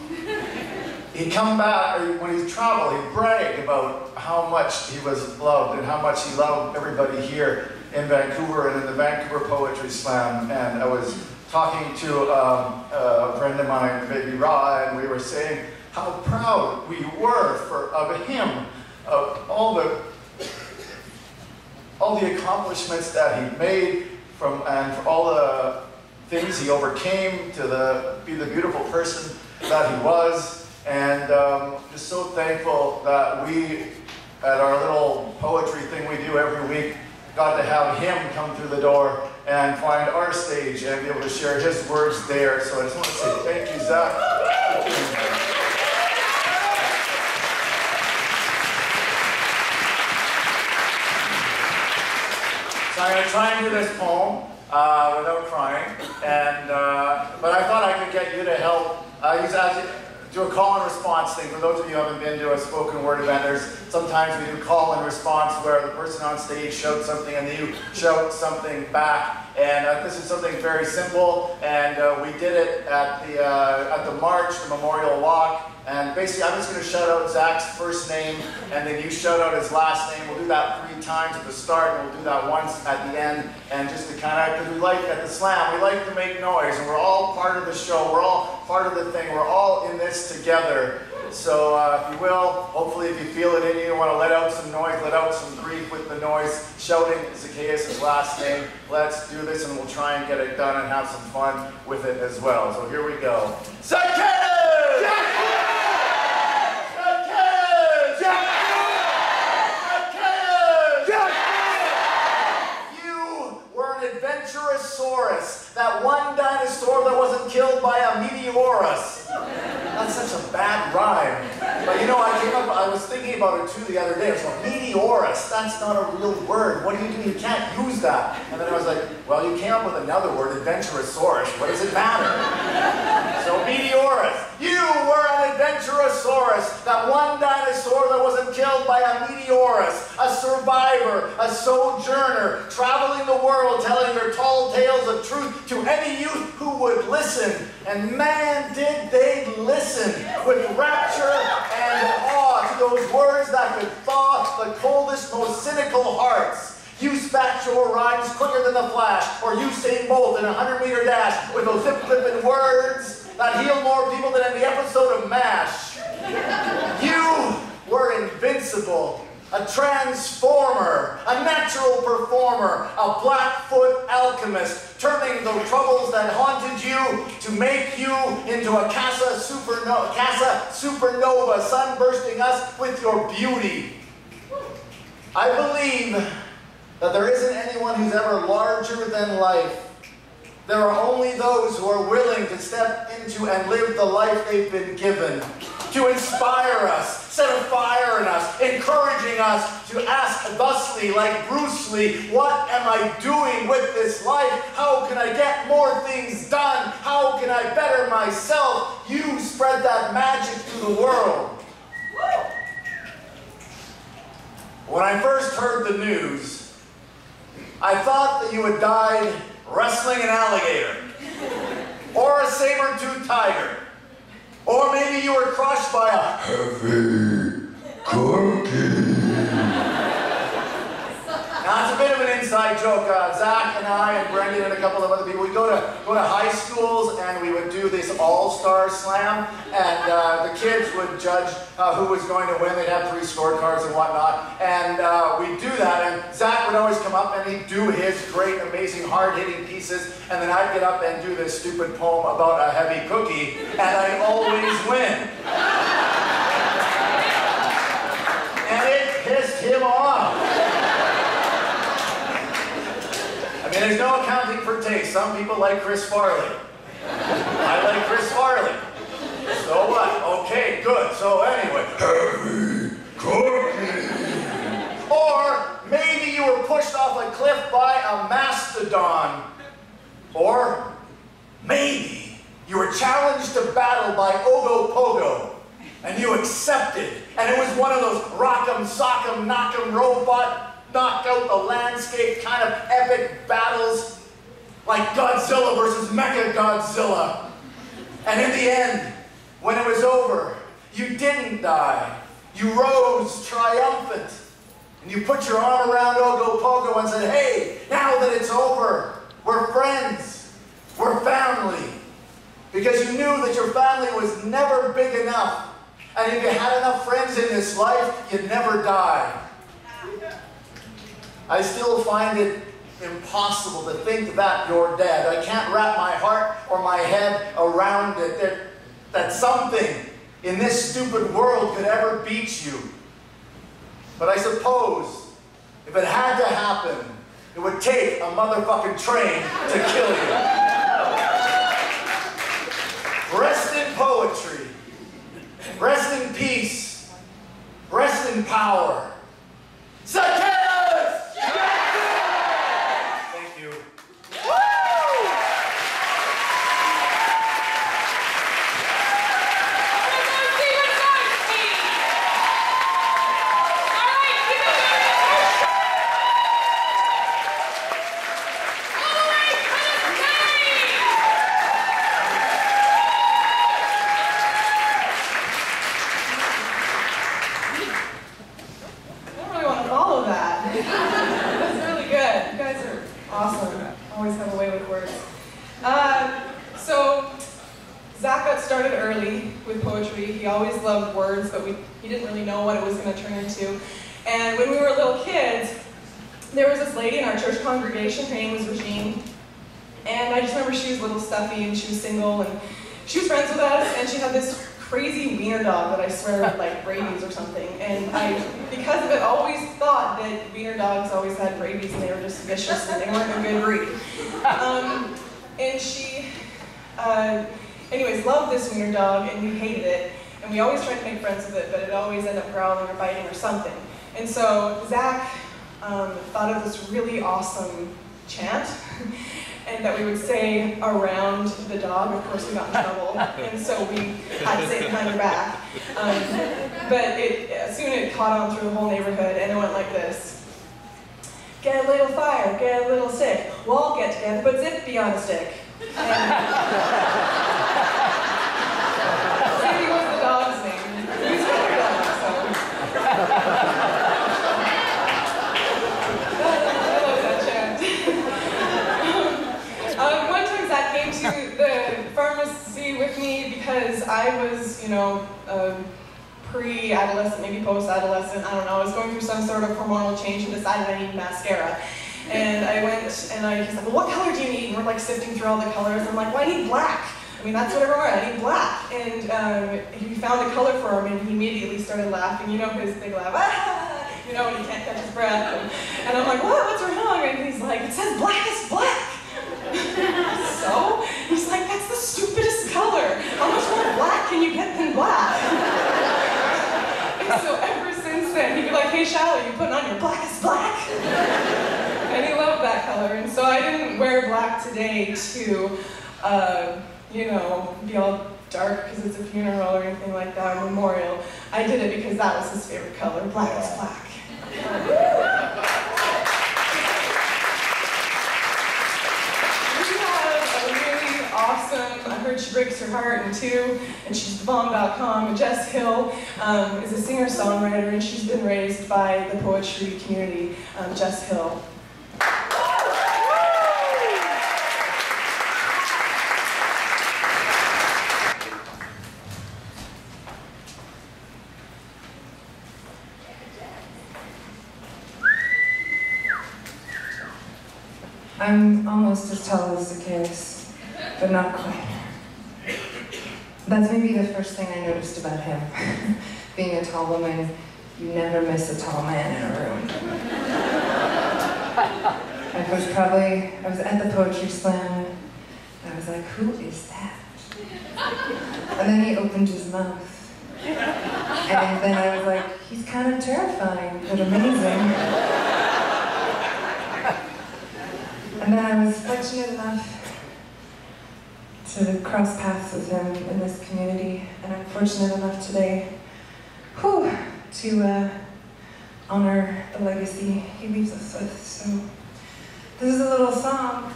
He'd come back, or when he'd travel, he'd brag about how much he was loved and how much he loved everybody here in Vancouver and in the Vancouver Poetry Slam. And I was talking to a friend of mine, Baby Ra, and we were saying how proud we were of him, of all the accomplishments that he made, and for all the things he overcame to be the beautiful person that he was. And just so thankful that we, at our little poetry thing we do every week, got to have him come through the door and find our stage and be able to share his words there. So I just want to say thank you, Zach. So I'm going to try and do this poem without crying, and but I thought I could get you to help. Do a call and response thing. For those of you who haven't been to a spoken word event, sometimes we do call and response where the person on stage shouts something and then you shout something back. And this is something very simple, and we did it at the march, the memorial walk. And basically, I'm just going to shout out Zach's first name, and then you shout out his last name. We'll do that 3 times at the start, and we'll do that once at the end. And just to kind of, because we like, at the slam, we like to make noise, and we're all part of the show. We're all part of the thing. We're all in this together. So if you will, hopefully if you feel it in you, want to let out some noise, let out some grief with the noise, shouting Zaccheus' last name. Let's do this, and we'll try and get it done and have some fun with it as well. So here we go. Zaccheus! Zaccheus! Adventurosaurus, that one dinosaur that wasn't killed by a meteorus. That's such a bad rhyme. But you know, I was thinking about it too the other day. I was like, meteorus, that's not a real word. What do? You can't use that. And then I was like, well, you came up with another word, adventurosaurus. What does it matter? So meteorus. You were an adventurosaurus, that one dinosaur that wasn't killed by a meteorus, a survivor, a sojourner, traveling the world, telling their tall tales of truth to any youth who would listen. And man, did they listen with rapture and awe to those words that could thaw the coldest, most cynical hearts. Spatch your rhymes quicker than the flash, or Usain Bolt in a 100-meter dash with those zip-flipping words that heal more people than in the episode of MASH. You were invincible, a transformer, a natural performer, a Blackfoot alchemist, turning the troubles that haunted you to make you into a Casa supernova, sunbursting us with your beauty. I believe that there isn't anyone who's ever larger than life. There are only those who are willing to step into and live the life they've been given, to inspire us, set a fire in us, encouraging us to ask thusly, like Bruce Lee, what am I doing with this life? How can I get more things done? How can I better myself? You spread that magic to the world. When I first heard the news, I thought that you had died wrestling an alligator, or a saber-toothed tiger, or maybe you were crushed by a heavy cookie. Now, it's a bit of an inside joke. Zach and I and Brendan and a couple of other people, we'd go to high schools and we would do this all-star slam, and the kids would judge who was going to win. They'd have 3 scorecards and whatnot, and we'd do that, and Zach would always come up and he'd do his great, amazing, hard-hitting pieces, and then I'd get up and do this stupid poem about a heavy cookie, and I'd always win. And it pissed him off. I mean, there's no accounting for taste. Some people like Chris Farley. I like Chris Farley. So what? Okay, good. So anyway, heavy cookie. Or maybe you were pushed off a cliff by a mastodon. Or maybe you were challenged to battle by Ogopogo, and you accepted. And it was one of those rock'em, sock'em, knock'em, robot, knock out the landscape kind of epic battles like Godzilla versus Mechagodzilla. And in the end, when it was over, you didn't die. You rose triumphant. And you put your arm around Ogopogo and said, hey, now that it's over, we're friends. We're family. Because you knew that your family was never big enough. And if you had enough friends in this life, you'd never die. I still find it impossible to think that you're dead. I can't wrap my heart or my head around it, that something in this stupid world could ever beat you. But I suppose if it had to happen, it would take a motherfucking train to kill you. Rest in poetry. Rest in peace. Rest in power. Zaccheus Jackson! Thank you. Woo! Awesome. Always have a way with words. So Zach got started early with poetry. He always loved words, but he didn't really know what it was going to turn into. And when we were little kids, there was this lady in our church congregation. Her name was Regine. And I just remember she was a little stuffy and she was single and she was friends with us, and she had this crazy wiener dog that I swear had like rabies or something. And I, because of it, always thought that wiener dogs always had rabies and they were just vicious and they weren't a good breed. And she, anyways, loved this wiener dog, and we hated it. And we always tried to make friends with it, but it always ended up growling or biting or something. And so Zach thought of this really awesome chant, and that we would say around the dog. Of course, we got in trouble, and so we had to say it behind her back. But soon it caught on through the whole neighborhood, and it went like this. Get a little fire, get a little stick. We'll all get together, but zip be on a stick. Zippy was the dog's name. He's a dog, so. pre-adolescent, maybe post-adolescent, I don't know. I was going through some sort of hormonal change and decided I needed mascara. And I went and he's like, well, what color do you need? And we're like sifting through all the colors. And I'm like, well, I need black. I mean, that's what everyone, I need black. And he found a color for him and he immediately started laughing. You know, his big laugh, ah! You know, when he can't catch his breath. And I'm like, what? What's wrong? And he's like, it says black is black. So? He's like, that's the stupidest color. How much more black can you get than black? And so ever since then, he'd be like, hey, Shiloh, you putting on your black is black? And he loved that color. And so I didn't wear black today to, you know, be all dark because it's a funeral or anything like that, or memorial. I did it because that was his favorite color. Black is black. We have a really awesome, I heard she breaks her heart in two, and she's thebomb.com. Jess Hill is a singer-songwriter, and she's been raised by the poetry community. Jess Hill. I'm almost as tall as Zaccheus, but not quite. That's maybe the first thing I noticed about him. Being a tall woman, you never miss a tall man in a room. I was at the Poetry Slam, and I was like, who is that? And then he opened his mouth. And then I was like, he's kind of terrifying, but amazing. And then I was fortunate enough to cross paths with him in this community, and I'm fortunate enough today to honor the legacy he leaves us with. So this is a little song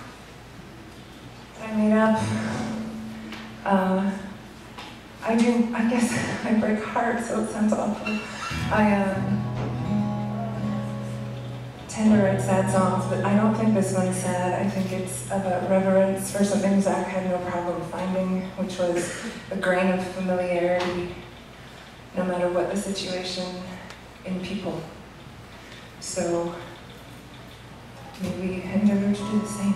that I made up. I guess I break hearts, so it sounds awful. I tend to write sad songs, but I don't think this one's sad. I think it's about reverence for something Zach had no problem finding, which was a grain of familiarity, no matter what the situation, in people. So maybe endeavor to do the same.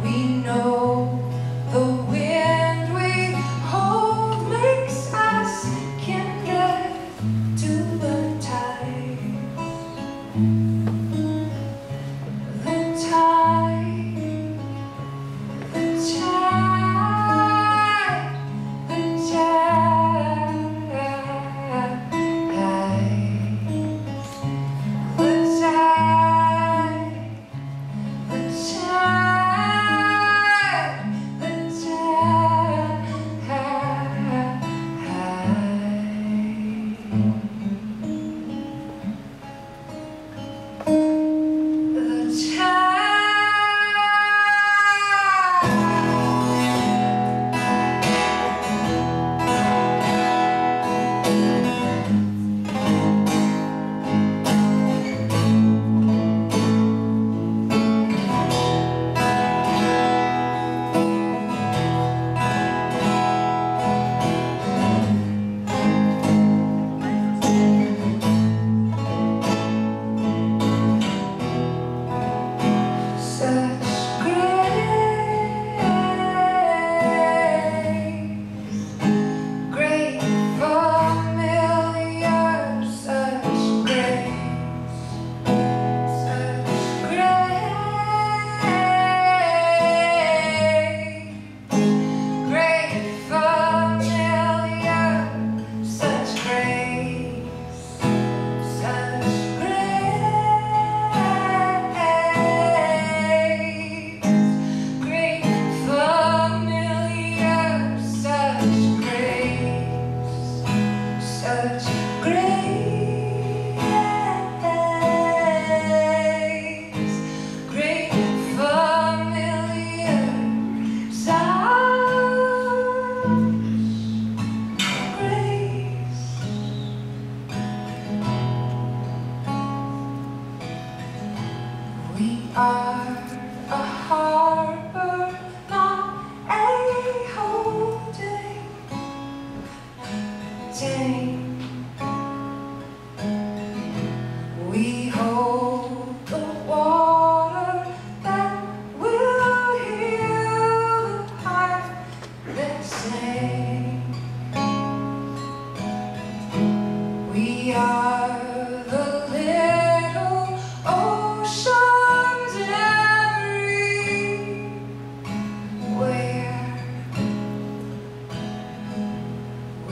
We know the wind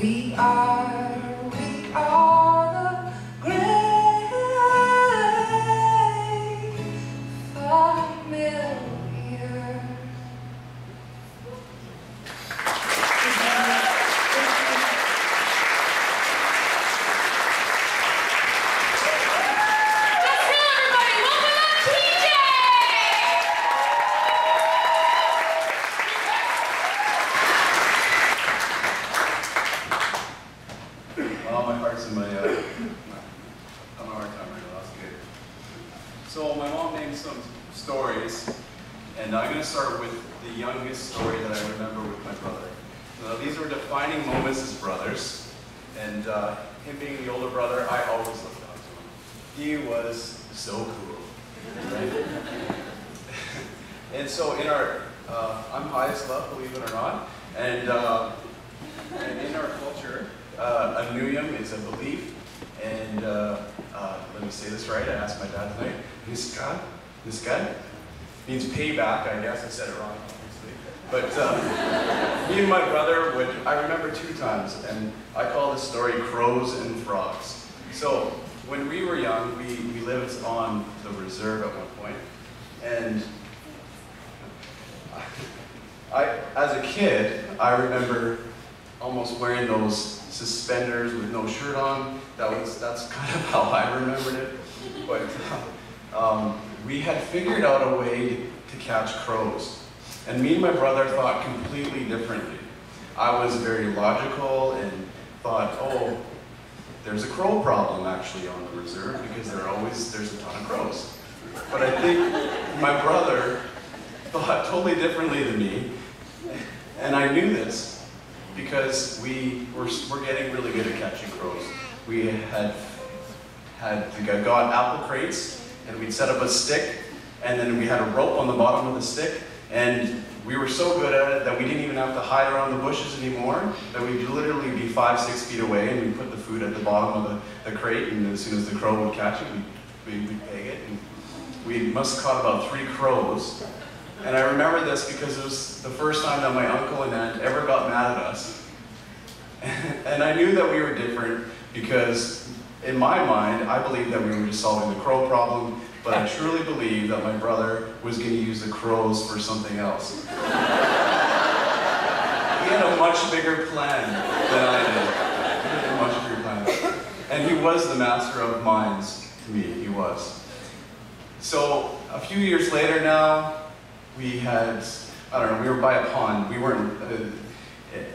We are the great familiar. So my mom named some stories, and I'm going to start with the youngest story that I remember with my brother. Now, these were defining moments as brothers, and him being the older brother, I always looked up to him. He was so cool, right? And so in our, I'm highest love, believe it or not, and in our culture, Anuyam is a belief, and let me say this right, I asked my dad tonight, Niskad means payback, I guess I said it wrong, obviously. But me and my brother would, I remember 2 times, and I call this story Crows and Frogs. So when we were young, we lived on the reserve at one point, and as a kid, I remember almost wearing those suspenders with no shirt on. That's kind of how I remembered it. But we had figured out a way to catch crows. And me and my brother thought completely differently. I was very logical and thought, oh, there's a crow problem actually on the reserve because there's a ton of crows. But I think my brother thought totally differently than me. And I knew this because we were getting really good at catching crows. We had got apple crates, and we'd set up a stick, and then we had a rope on the bottom of the stick, and we were so good at it that we didn't even have to hide around the bushes anymore, that we'd literally be 5-6 feet away, and we'd put the food at the bottom of the crate, and as soon as the crow would catch it, we'd peg it. And we must have caught about 3 crows. And I remember this because it was the first time that my uncle and aunt ever got mad at us. And I knew that we were different because in my mind, I believed that we were just solving the crow problem, but I truly believed that my brother was going to use the crows for something else. He had a much bigger plan than I did. He had a much bigger plan. And he was the master of minds to me, he was. So a few years later now, we had, I don't know, we were by a pond. We weren't,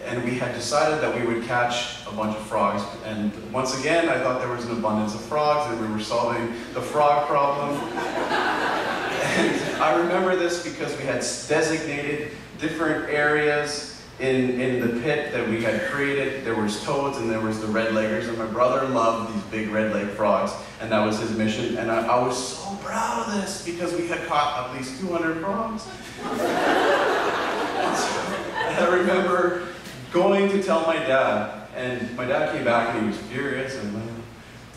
and we had decided that we would catch a bunch of frogs. And once again, I thought there was an abundance of frogs and we were solving the frog problem. And I remember this because we had designated different areas in the pit that we had created. There was toads and there was the red-leggers, and my brother loved these big red-legged frogs, and that was his mission. And I was so proud of this because we had caught at least 200 frogs. And I remember going to tell my dad, and my dad came back and he was furious.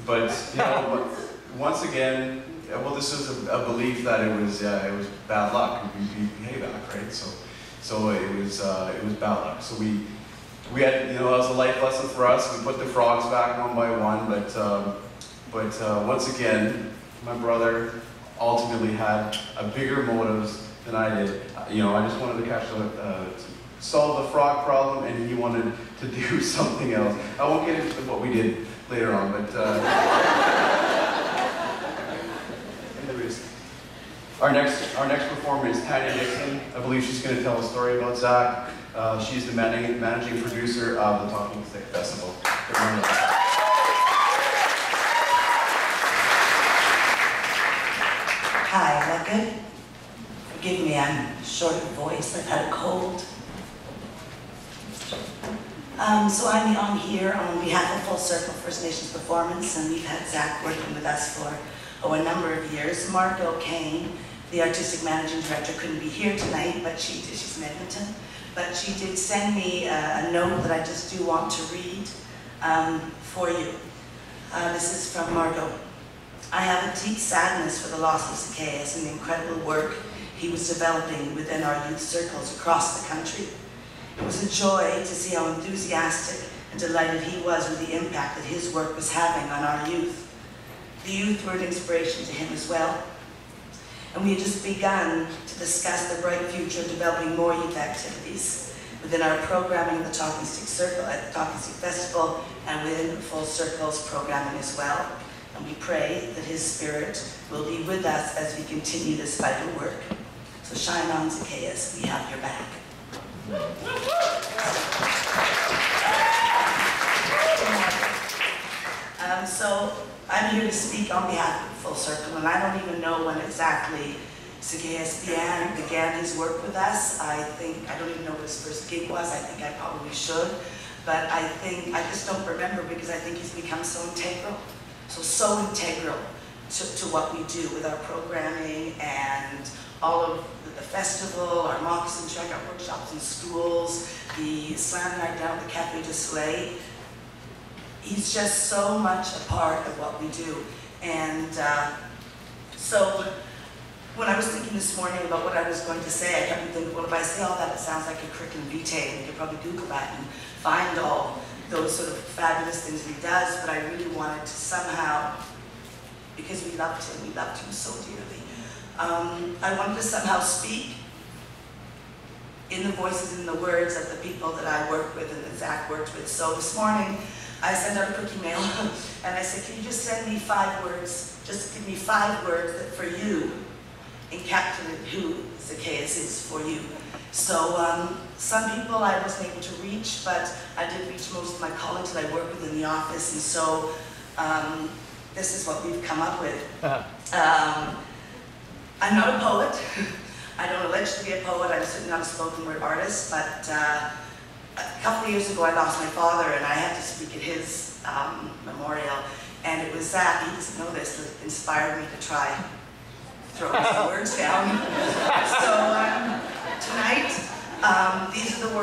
But you know, once again, well, this is a belief that it was bad luck. We pay back, right? So it was bad luck. So we had, you know, that was a life lesson for us. We put the frogs back one by one, but once again, my brother ultimately had a bigger motives than I did. You know, I just wanted to catch solve the frog problem, and he wanted to do something else. I won't get into what we did later on, but anyways, our next performer is Tania Dixon. I believe she's going to tell a story about Zach. She's the managing producer of the Talking Stick Festival. Good morning. Hi, is that good? Forgive me, I'm short of voice. I've had a cold. So I'm here on behalf of Full Circle First Nations Performance, and we've had Zach working with us for a number of years. Margo Kane, the artistic managing director, couldn't be here tonight, but she's in Edmonton. But she did send me a note that I just do want to read for you. This is from Margo. I have a deep sadness for the loss of Zaccheus and the incredible work he was developing within our youth circles across the country. It was a joy to see how enthusiastic and delighted he was with the impact that his work was having on our youth. The youth were an inspiration to him as well. And we had just begun to discuss the bright future of developing more youth activities within our programming in the Talking Stick Circle, at the Talking Stick Festival, and within Full Circle's programming as well. And we pray that his spirit will be with us as we continue this vital work. So shine on, Zaccheus, we have your back. So I'm here to speak on behalf of Full Circle, and I don't even know when exactly Zaccheus began his work with us. I don't even know what his first gig was. I think I probably should, but I just don't remember, because I think he's become so integral to what we do with our programming and all of the festival, our moccasin track, our workshops in schools, the slam night down at the Café du Soleil. He's just so much a part of what we do. And so when I was thinking this morning about what I was going to say, I kept thinking, well, if I say all that, it sounds like a curriculum vitae, and you could probably Google that and find all those sort of fabulous things he does, but I really wanted to somehow, because we loved him so dearly, I wanted to somehow speak in the voices and the words of the people that I work with and that Zach worked with. So this morning, I sent out a quick email, and I said, can you just send me 5 words, just give me 5 words that for you encapsulate who Zaccheus is for you. So some people I wasn't able to reach, but I did reach most of my colleagues that I work with in the office, and so this is what we've come up with. I'm not a poet. I don't allege to be a poet. I'm certainly not a spoken word artist, but a couple of years ago I lost my father, and I had to speak at his memorial, and it was Zach, he doesn't know this, that inspired me to try throwing some words down. So tonight, these are the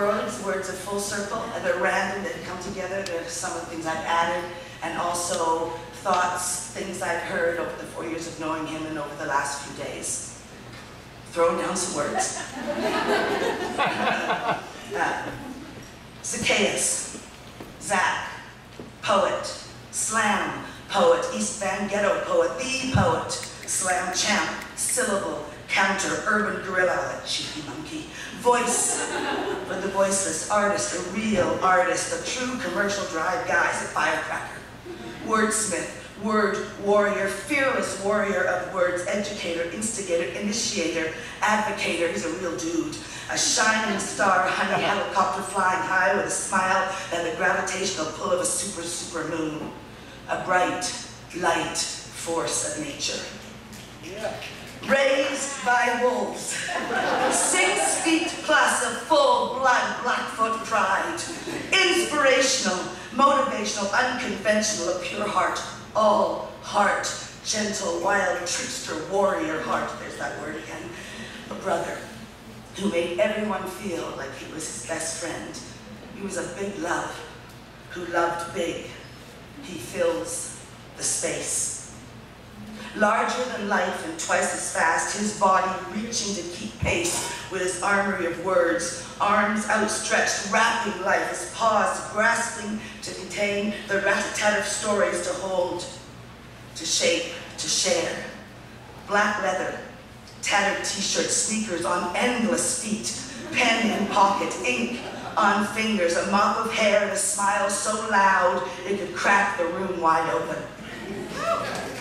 words of Full Circle, and they're random, they come together. They're some of the things I've added, and also thoughts, things I've heard over the 4 years of knowing him and over the last few days. Throwing down some words. Zaccheus, Zach, poet, slam, poet, East Van Ghetto poet, the poet, slam champ, syllable, counter, urban gorilla, that cheeky monkey, voice for the voiceless, artist, a real artist, a true commercial drive guy, a firecracker, wordsmith, word warrior, fearless warrior of words, educator, instigator, initiator, advocator, he's a real dude, a shining star, honey helicopter flying high with a smile and the gravitational pull of a super moon, a bright, light force of nature. Yeah. Raised by wolves, 6 feet plus of full-blood Blackfoot pride, inspirational, motivational, unconventional, a pure heart, all heart, gentle, wild, trickster, warrior heart, there's that word again, a brother who made everyone feel like he was his best friend. He was a big love, who loved big. He fills the space. Larger than life and twice as fast, his body reaching to keep pace with his armory of words, arms outstretched, wrapping life, his paws grasping to contain the rat-a-tat of stories to hold, to shape, to share. Black leather, tattered t-shirt, sneakers on endless feet, pen in pocket, ink on fingers, a mop of hair and a smile so loud it could crack the room wide open.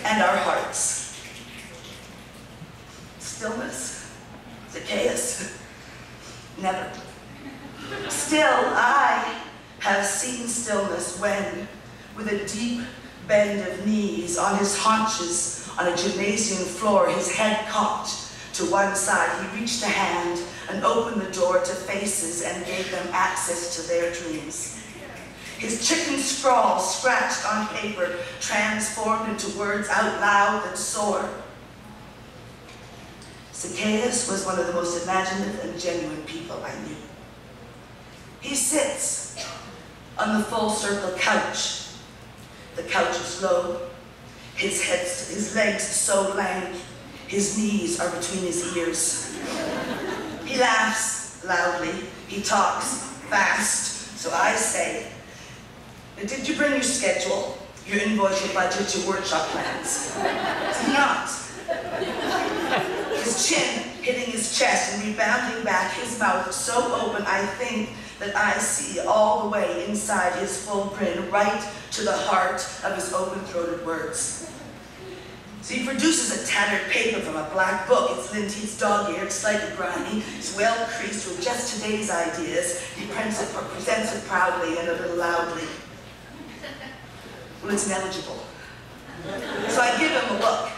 And our hearts. Stillness. Zaccheus. Never. Still, I have seen stillness when, with a deep bend of knees on his haunches on a gymnasium floor, his head cocked to one side, he reached a hand and opened the door to faces and gave them access to their dreams. His chicken scrawl scratched on paper, transformed into words out loud that soar. Zaccheus was one of the most imaginative and genuine people I knew. He sits on the Full Circle couch. The couch is low, his legs so lank, his knees are between his ears. He laughs loudly, he talks fast, so I say, Now, did you bring your schedule, your invoice, your budget, your workshop plans? Did not. His chin hitting his chest and rebounding back, his mouth so open I think that I see all the way inside his full grin, right to the heart of his open-throated words. So he produces a tattered paper from a black book. It's lint, dog-eared, slightly grimy, it's well creased with just today's ideas. He presents it proudly and a little loudly. Well, it's ineligible. So I give him a look.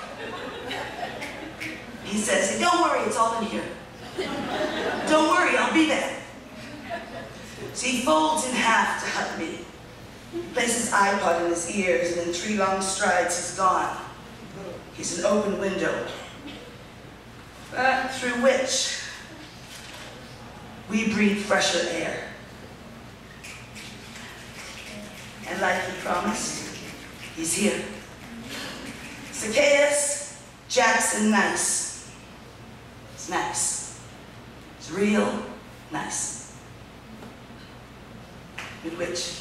He says, hey, don't worry, it's all in here. Don't worry, I'll be there. So he folds in half to hug me, places his iPod in his ears, and in 3 long strides he's gone. He's an open window, through which we breathe fresher air. And like he promised, he's here. Zaccheus Jackson Nyce. It's nice. It's real nice. With which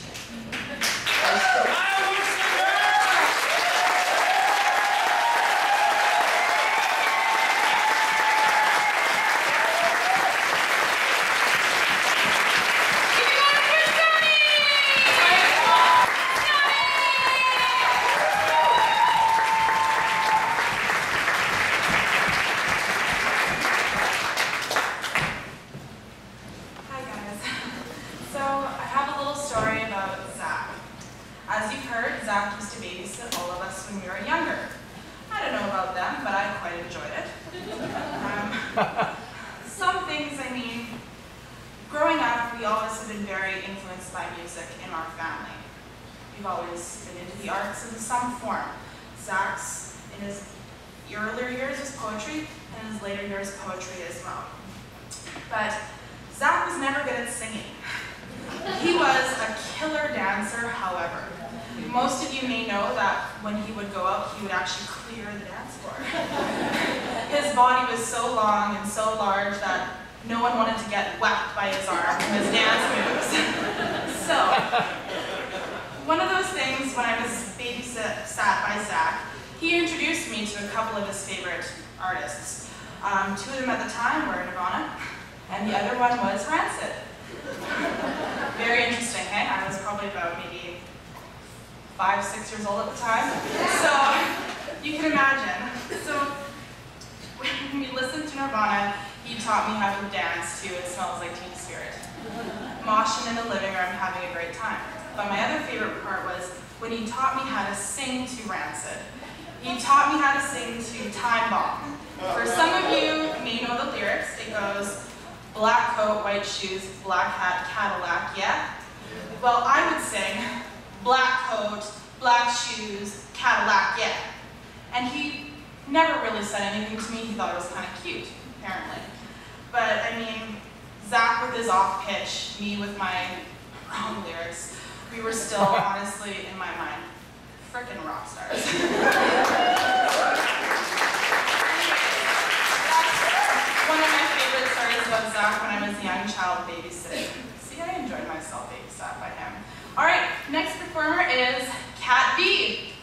some things, I mean, growing up, we always have been very influenced by music in our family. We've always been into the arts in some form. Zach's, in his earlier years, was poetry, and in his later years, poetry as well. But Zach was never good at singing. He was a killer dancer, however. Most of you may know that when he would go out, he would actually clear the dance floor. His body was so long and so large that no one wanted to get whacked by his arm from his dance moves. So, one of those things, when I was babysat by Zach, he introduced me to a couple of his favorite artists. 2 of them at the time were Nirvana, and the other one was Rancid. Very interesting, hey? I was probably about maybe 5, 6 years old at the time. So, you can imagine. So, when we listened to Nirvana, he taught me how to dance to It Smells Like Teen Spirit. Moshing in the living room, having a great time. But my other favorite part was when he taught me how to sing to Rancid. He taught me how to sing to Time Bomb. For some of you may know the lyrics. It goes, black coat, white shoes, black hat, Cadillac, yeah? Well, I would sing, black coat, black shoes, Cadillac, yeah. And he never really said anything to me. He thought it was kind of cute, apparently. But, I mean, Zach with his off-pitch, me with my wrong lyrics, we were still, honestly, in my mind, frickin' rock stars. One of my favorite stories about Zach when I was a young child babysitting. See, I enjoyed myself babysat by him. All right, next performer is Cat B.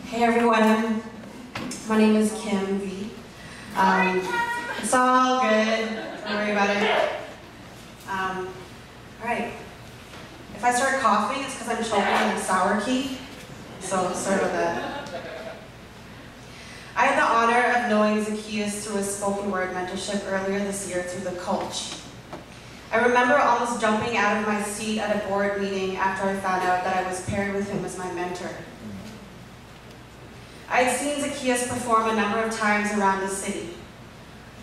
Hey everyone, my name is Kim V. It's all good, don't worry about it. All right, if I start coughing, it's because I'm choking on a sour key, so sorry about that. I had the honor of knowing Zaccheus through his spoken word mentorship earlier this year through the Culture. I remember almost jumping out of my seat at a board meeting after I found out that I was paired with him as my mentor. I had seen Zaccheus perform a number of times around the city.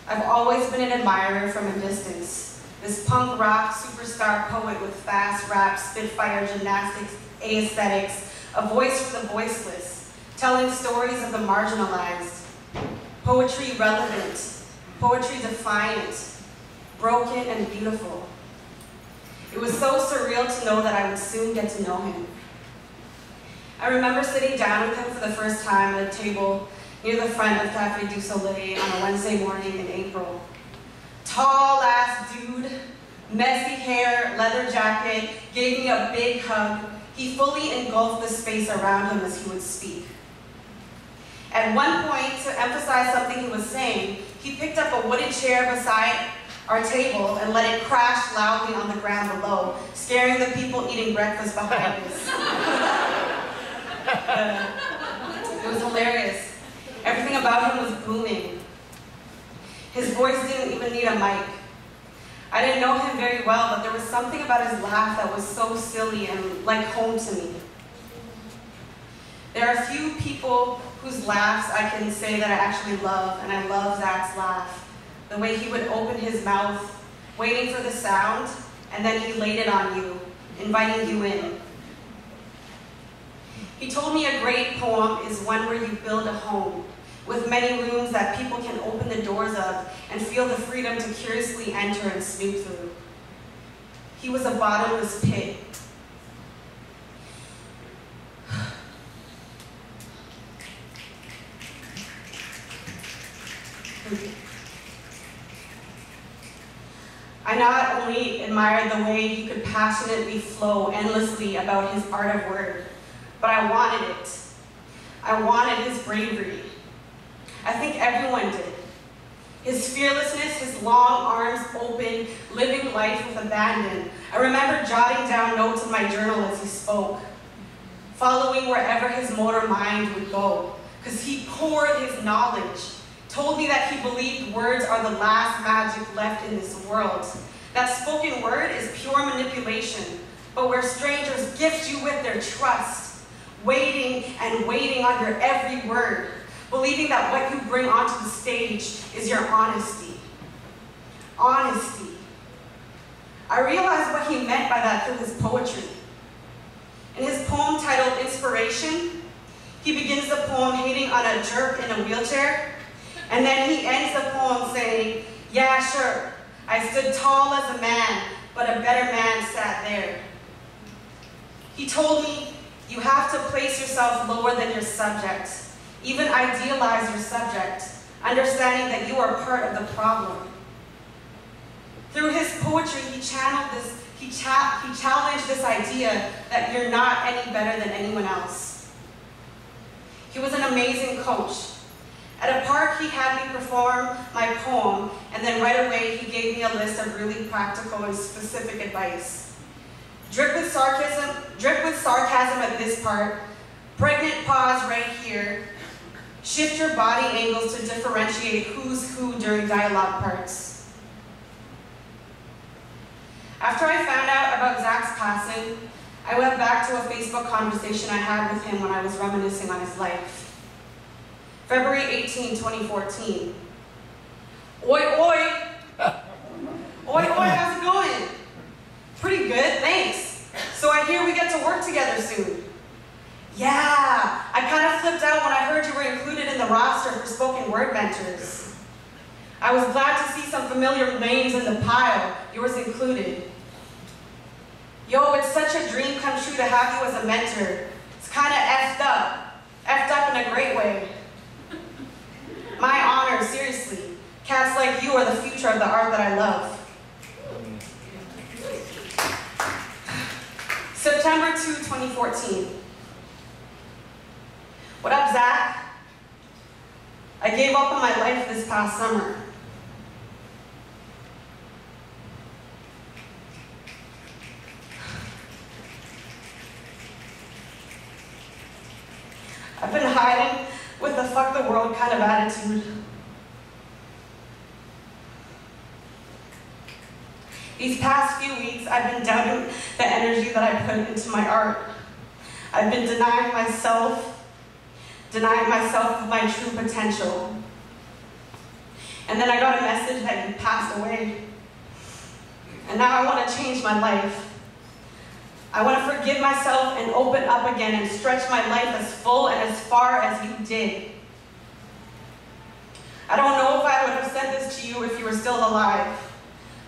I've always been an admirer from a distance. This punk rock superstar poet with fast rap, spitfire gymnastics, aesthetics, a voice for the voiceless, telling stories of the marginalized. Poetry relevant, poetry defiant, broken and beautiful. It was so surreal to know that I would soon get to know him. I remember sitting down with him for the first time at a table near the front of Café du Soleil on a Wednesday morning in April. Tall ass dude, messy hair, leather jacket, gave me a big hug. He fully engulfed the space around him as he would speak. At one point, to emphasize something he was saying, he picked up a wooden chair beside our table and let it crash loudly on the ground below, scaring the people eating breakfast behind us. It was hilarious. Everything about him was booming. His voice didn't even need a mic. I didn't know him very well, but there was something about his laugh that was so silly and like home to me. There are few people whose laughs I can say that I actually love, and I love Zach's laugh. The way he would open his mouth, waiting for the sound, and then he laid it on you, inviting you in. He told me a great poem is one where you build a home, with many rooms that people can open the doors of and feel the freedom to curiously enter and snoop through. He was a bottomless pit. I not only admired the way he could passionately flow endlessly about his art of word, but I wanted it. I wanted his bravery. I think everyone did. His fearlessness, his long arms open, living life with abandon. I remember jotting down notes in my journal as he spoke, following wherever his motor mind would go, because he poured his knowledge, told me that he believed words are the last magic left in this world, that spoken word is pure manipulation, but where strangers gift you with their trust, waiting and waiting on your every word, believing that what you bring onto the stage is your honesty. Honesty. I realized what he meant by that through his poetry. In his poem titled Inspiration, he begins the poem hating on a jerk in a wheelchair, and then he ends the poem saying, "Yeah, sure, I stood tall as a man, but a better man sat there." He told me, you have to place yourself lower than your subject, even idealize your subject, understanding that you are part of the problem. Through his poetry, he challenged this idea that you're not any better than anyone else. He was an amazing coach. At a park, he had me perform my poem, and then right away, he gave me a list of really practical and specific advice. Drip with sarcasm at this part, pregnant pause right here, shift your body angles to differentiate who's who during dialogue parts. After I found out about Zach's passing, I went back to a Facebook conversation I had with him when I was reminiscing on his life. February 18, 2014. Oi, oi! Oi, oi, how's it going? Pretty good, thanks. So I hear we get to work together soon. Yeah, I kind of flipped out when I heard you were included in the roster for spoken word mentors. I was glad to see some familiar names in the pile, yours included. Yo, it's such a dream come true to have you as a mentor. It's kind of effed up in a great way. My honor, seriously. Cats like you are the future of the art that I love. September 2, 2014. What up, Zach? I gave up on my life this past summer. I've been hiding with the fuck the world kind of attitude. These past few weeks, I've been doubting the energy that I put into my art. I've been denying myself of my true potential. And then I got a message that you passed away. And now I want to change my life. I want to forgive myself and open up again and stretch my life as full and as far as you did. I don't know if I would have sent this to you if you were still alive,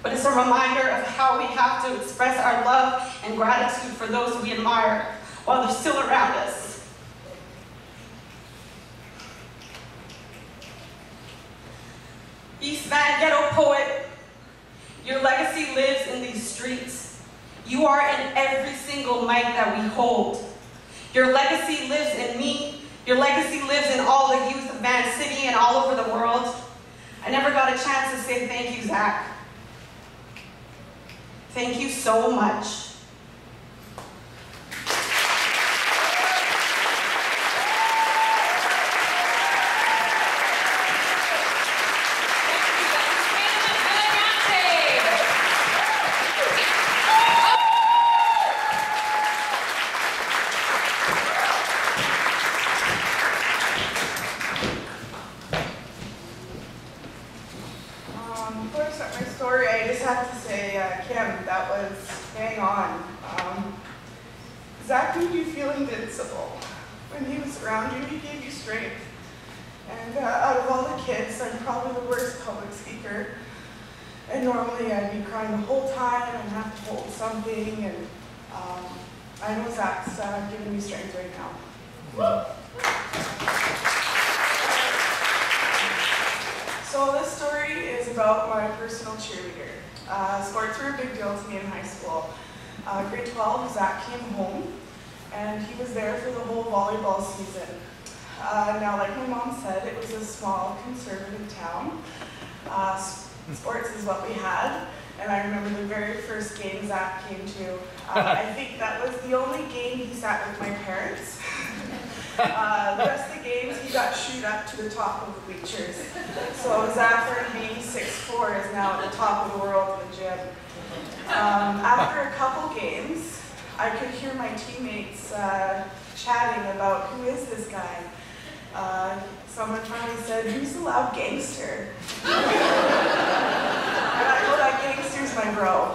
but it's a reminder of how we have to express our love and gratitude for those we admire while they're still around us. East Van Ghetto poet, your legacy lives in these streets. You are in every single mic that we hold. Your legacy lives in me. Your legacy lives in all the youth of Van City and all over the world. I never got a chance to say thank you, Zach. Thank you so much. Before I start my story, I just have to say, Kim, that was bang on. Zach made you feel invincible. When he was around you, he gave you strength. And out of all the kids, I'm probably the worst public speaker. And normally I'd be crying the whole time and have to hold something. And I know Zach's giving me strength right now. Woo! So this story is about my personal cheerleader. Sports were a big deal to me in high school. Grade 12, Zach came home, and he was there for the whole volleyball season. Now, like my mom said, it was a small, conservative town. Sports is what we had, and I remember the very first game Zach came to. I think that was the only game he sat with my parents. The rest of the games, he got shooed up to the top of the bleachers. So Zach, being 6'4", is now at the top of the world in the gym. After a couple games, I could hear my teammates chatting about, who is this guy? Someone finally said, who's the loud gangster? And I know that gangster's my bro.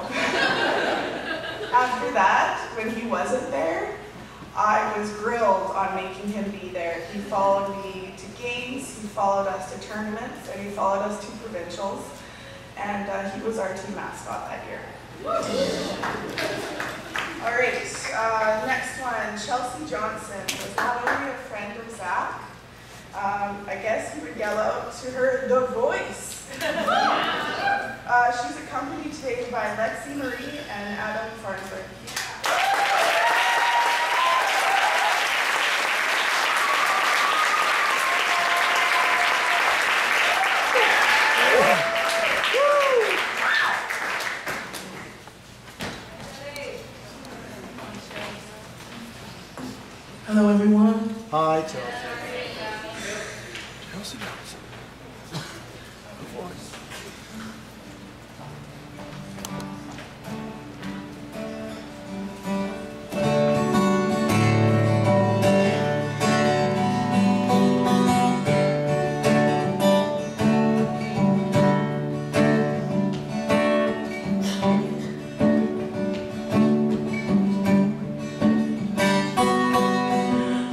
After that, when he wasn't there, I was grilled on making him be there. He followed me to games, he followed us to tournaments, and he followed us to provincials. And he was our team mascot that year. All right, next one, Chelsea Johnson was not only a friend of Zach, I guess he would yell out to her, the voice. She's accompanied today by Lexi Marie and Adam Farnsworth. Hello, everyone. Hi, Chelsea. Chelsea Johnson.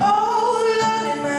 Oh, Lord, in my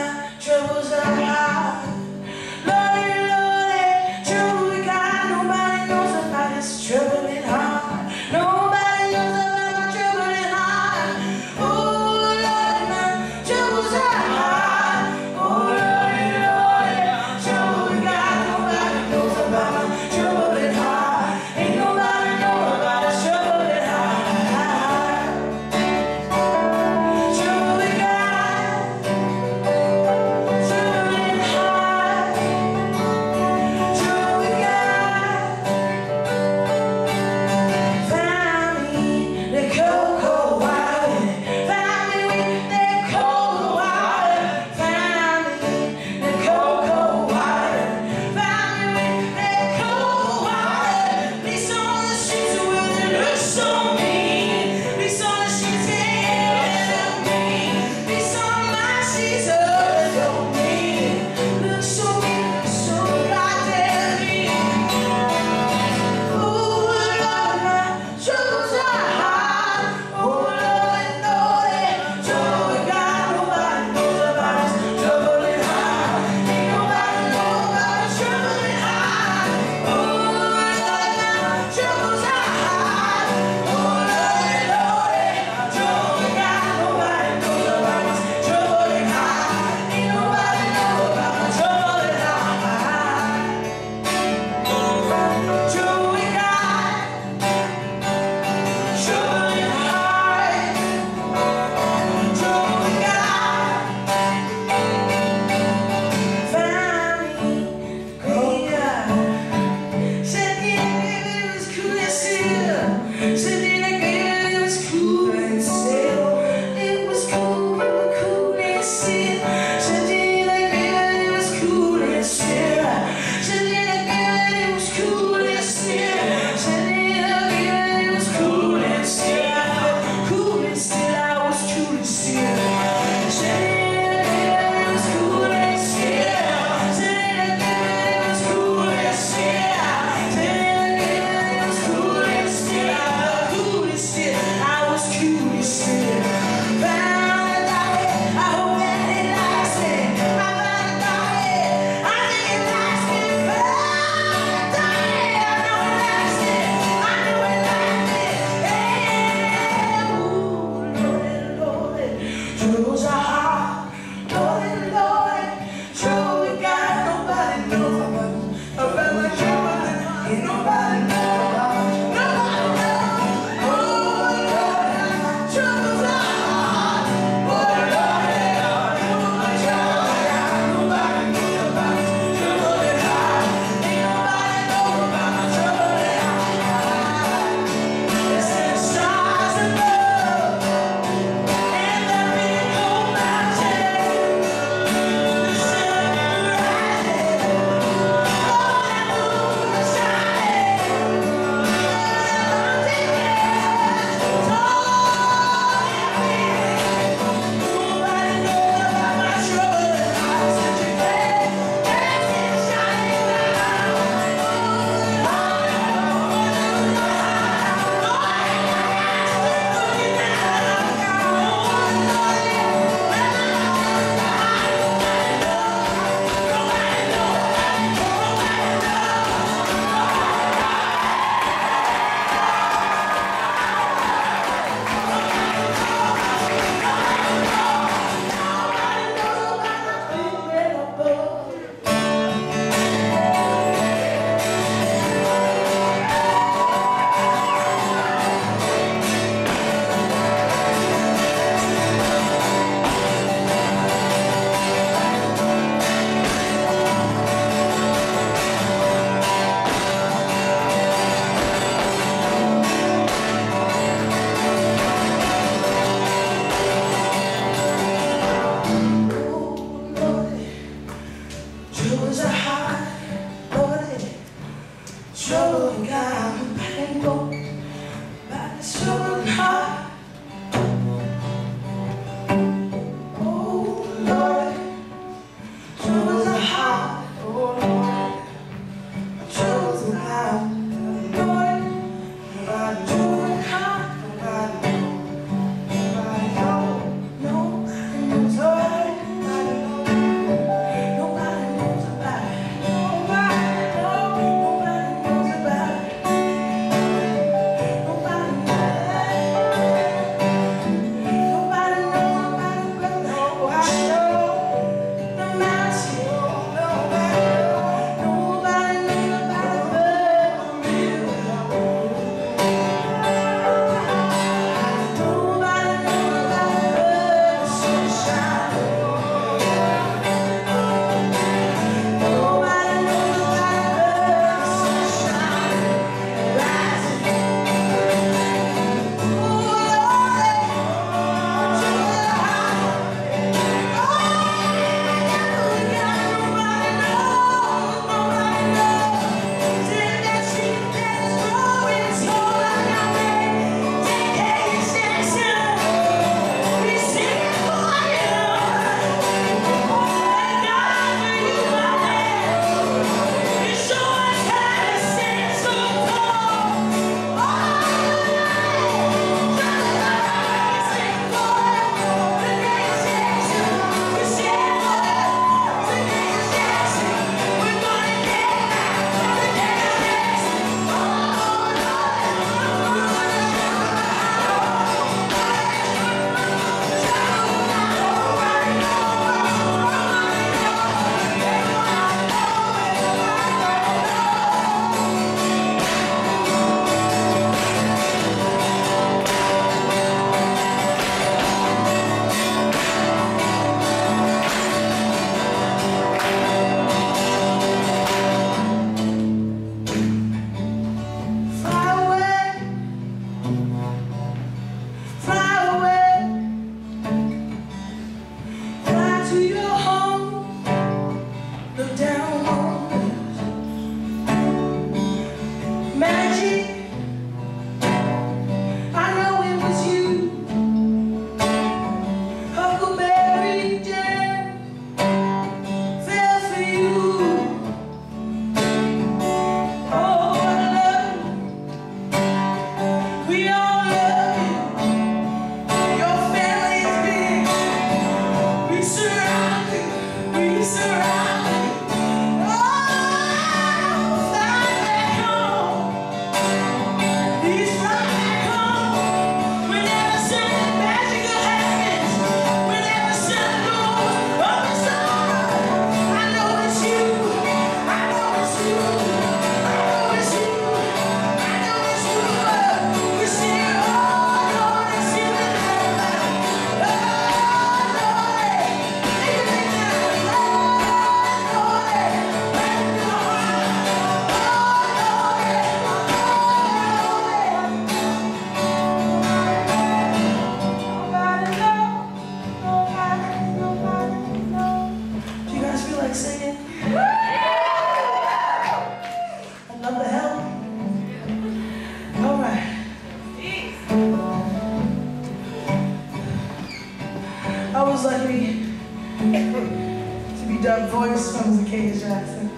voice from Zaccheus Jackson.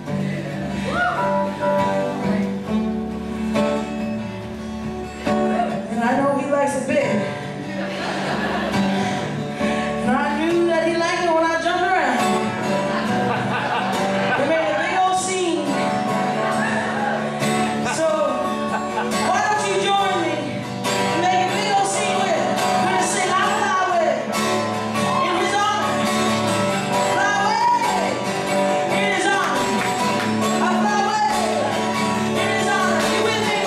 And I know he likes it big. And I knew that he liked it when I jumped around. We made a big old scene. So, why don't you join me and make a big old scene with it? We're gonna sing "I'll Fly Away" in his honor. Fly away in his honor. I'll fly away in his honor. You with me?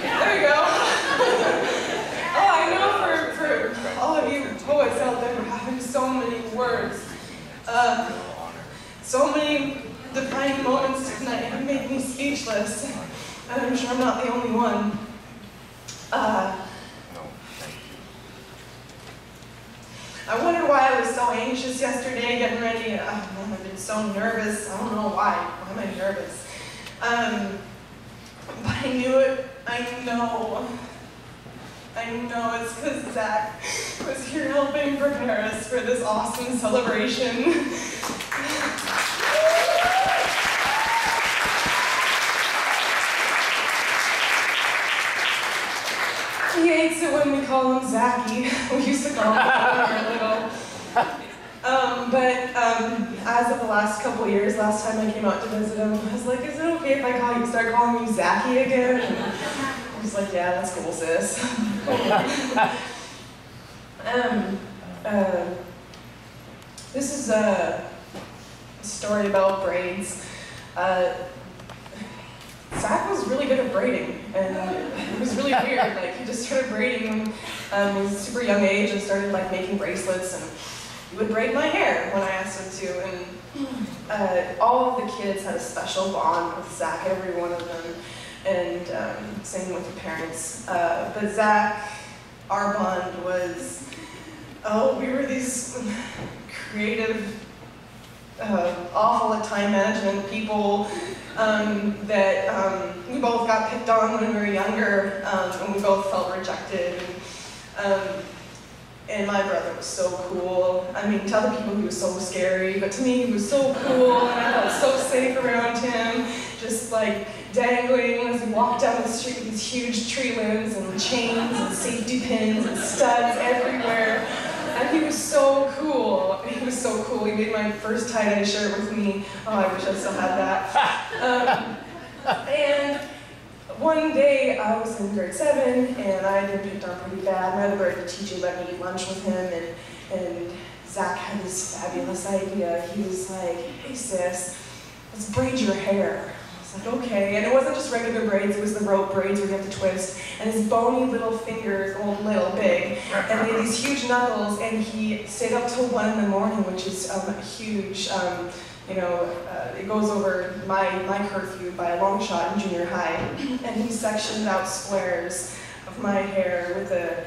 There you go. Oh, I know for all of you poets out there having so many words, so many defining moments tonight have made me speechless, and I'm sure I'm not the only one. I wondered why I was so anxious yesterday getting ready. I've been so nervous. I don't know why. Why am I nervous? But I knew it. I know it's because Zach was here helping prepare us for this awesome celebration. He hates it when we call him Zachy. We used to call him that when we were little. As of the last couple of years, last time I came out to visit him, I was like, is it okay if I start calling you Zachy again? And I was like, yeah, that's cool, sis. This is a story about braids. Zach was really good at braiding, and it was really weird. Like, he just started braiding at a super young age and started like making bracelets, and he would braid my hair when I asked him to. And all of the kids had a special bond with Zach, every one of them, and same with the parents. But Zach, our bond was, we were these creative, awful at time management people that we both got picked on when we were younger, and we both felt rejected. And my brother was so cool. I mean, to other people he was so scary, but to me he was so cool, and I felt so safe around him, just like dangling as we walked down the street with these huge tree limbs and chains and safety pins and studs everywhere. And he was so cool. He was so cool. He made my first tie-dye shirt with me. Oh, I wish I still had that. And one day I was in grade 7 and I had been picked on pretty bad. My other teacher let me eat lunch with him, and Zach had this fabulous idea. He was like, hey sis, let's braid your hair. I was like, okay. And it wasn't just regular braids, it was the rope braids where you have to twist. And his bony little fingers, little big, and they had these huge knuckles, and he stayed up till 1 in the morning, which is huge. It goes over my curfew by a long shot in junior high. And he sectioned out squares of my hair with a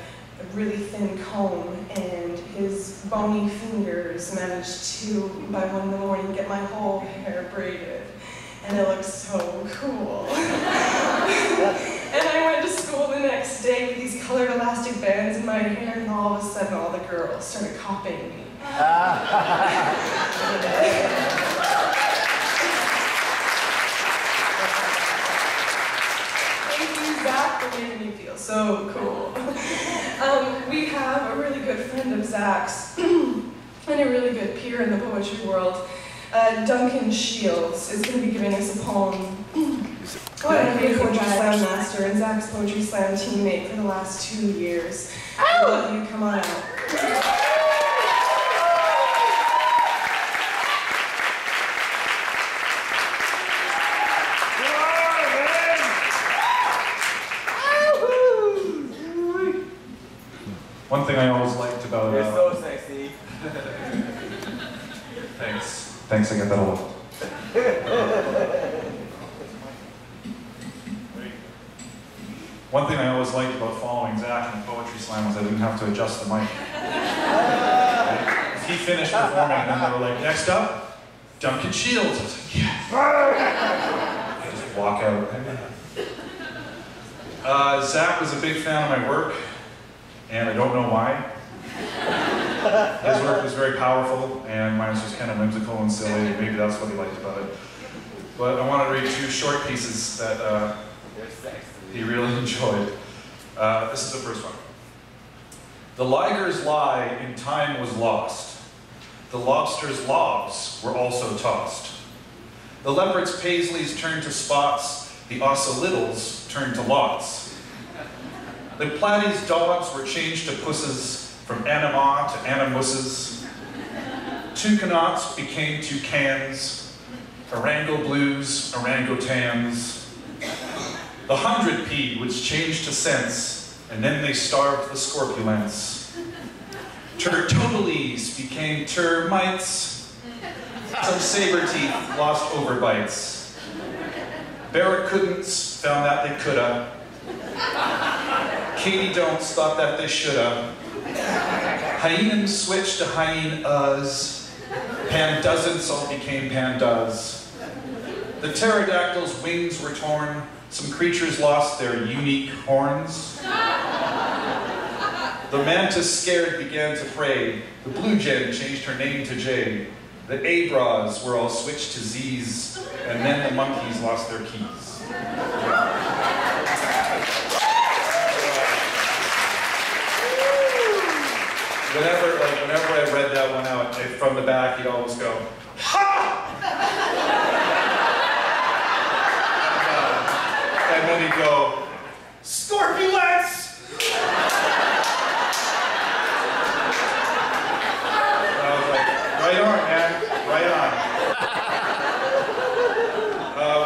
really thin comb, and his bony fingers managed to, by 1 in the morning, get my whole hair braided. And it looked so cool. And I went to school the next day with these colored elastic bands in my hair, and all of a sudden all the girls started copying me. Thank you, Zach, for making me feel so cool. We have a really good friend of Zach's, and a really good peer in the poetry world. Duncan Shields is going to be giving us a poem. I'm a Poetry Slam master and Zach's Poetry Slam teammate for the last 2 years. I love you, come on out. One thing I always liked about... You're so sexy. Thanks, I get that a lot. One thing I always liked about following Zach in the Poetry Slam was I didn't have to adjust the mic. If he finished performing, and then they were like, next up, Duncan Shields. I was like, yes. I just walk out. Zach was a big fan of my work, and I don't know why. His work was very powerful, and mine was just kind of whimsical and silly. Maybe that's what he liked about it. But I want to read 2 short pieces that he really enjoyed. This is the first one. The liger's lie in time was lost. The lobster's lobs were also tossed. The leopard's paisleys turned to spots. The ossolittles turned to lots. The platy's dogs were changed to pusses. From anima to animusses, toucanots became toucans, orango blues, orangutans. The 100p was changed to cents, and then they starved the scorpulents. Turtotales became termites. Some saber teeth lost overbites. Barracudas found that they coulda. Katie Don'ts thought that they shoulda. Hyenas switched to hyenas. Panduzants all became pandas. The pterodactyl's wings were torn. Some creatures lost their unique horns. The mantis scared began to pray. The blue jay changed her name to Jay. The A-bras were all switched to Z's. And then the monkeys lost their keys. whenever I read that one out, from the back, he'd always go, ha! And then he'd go, Scorpulets! And I was like, right on, man, right on.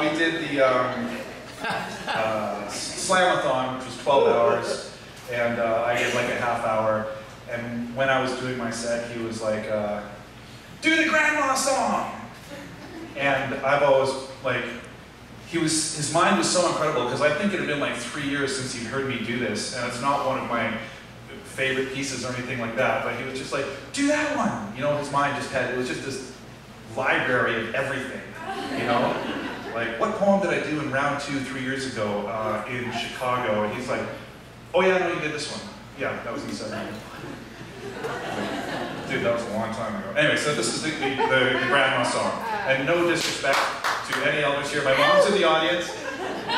We did the Slamathon, which was 12 hours, and I did like a half hour. And when I was doing my set, he was like, do the grandma song! And I've always, like, his mind was so incredible, because I think it had been like 3 years since he'd heard me do this, and it's not one of my favorite pieces or anything like that, but he was just like, do that one! You know, his mind just had, it was just this library of everything, you know? Like, what poem did I do in round 2 3 years ago in Chicago? And he's like, oh yeah, no, you did this one. Yeah, that was in the 70s. Dude, that was a long time ago. Anyway, so this is the grandma song. And no disrespect to any elders here. My mom's in the audience.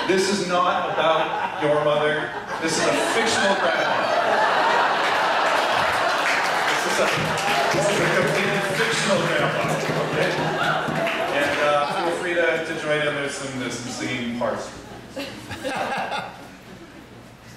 This is not about your mother. This is a fictional grandma. This is a completely fictional grandma, okay? And feel free to join in. There's some singing parts.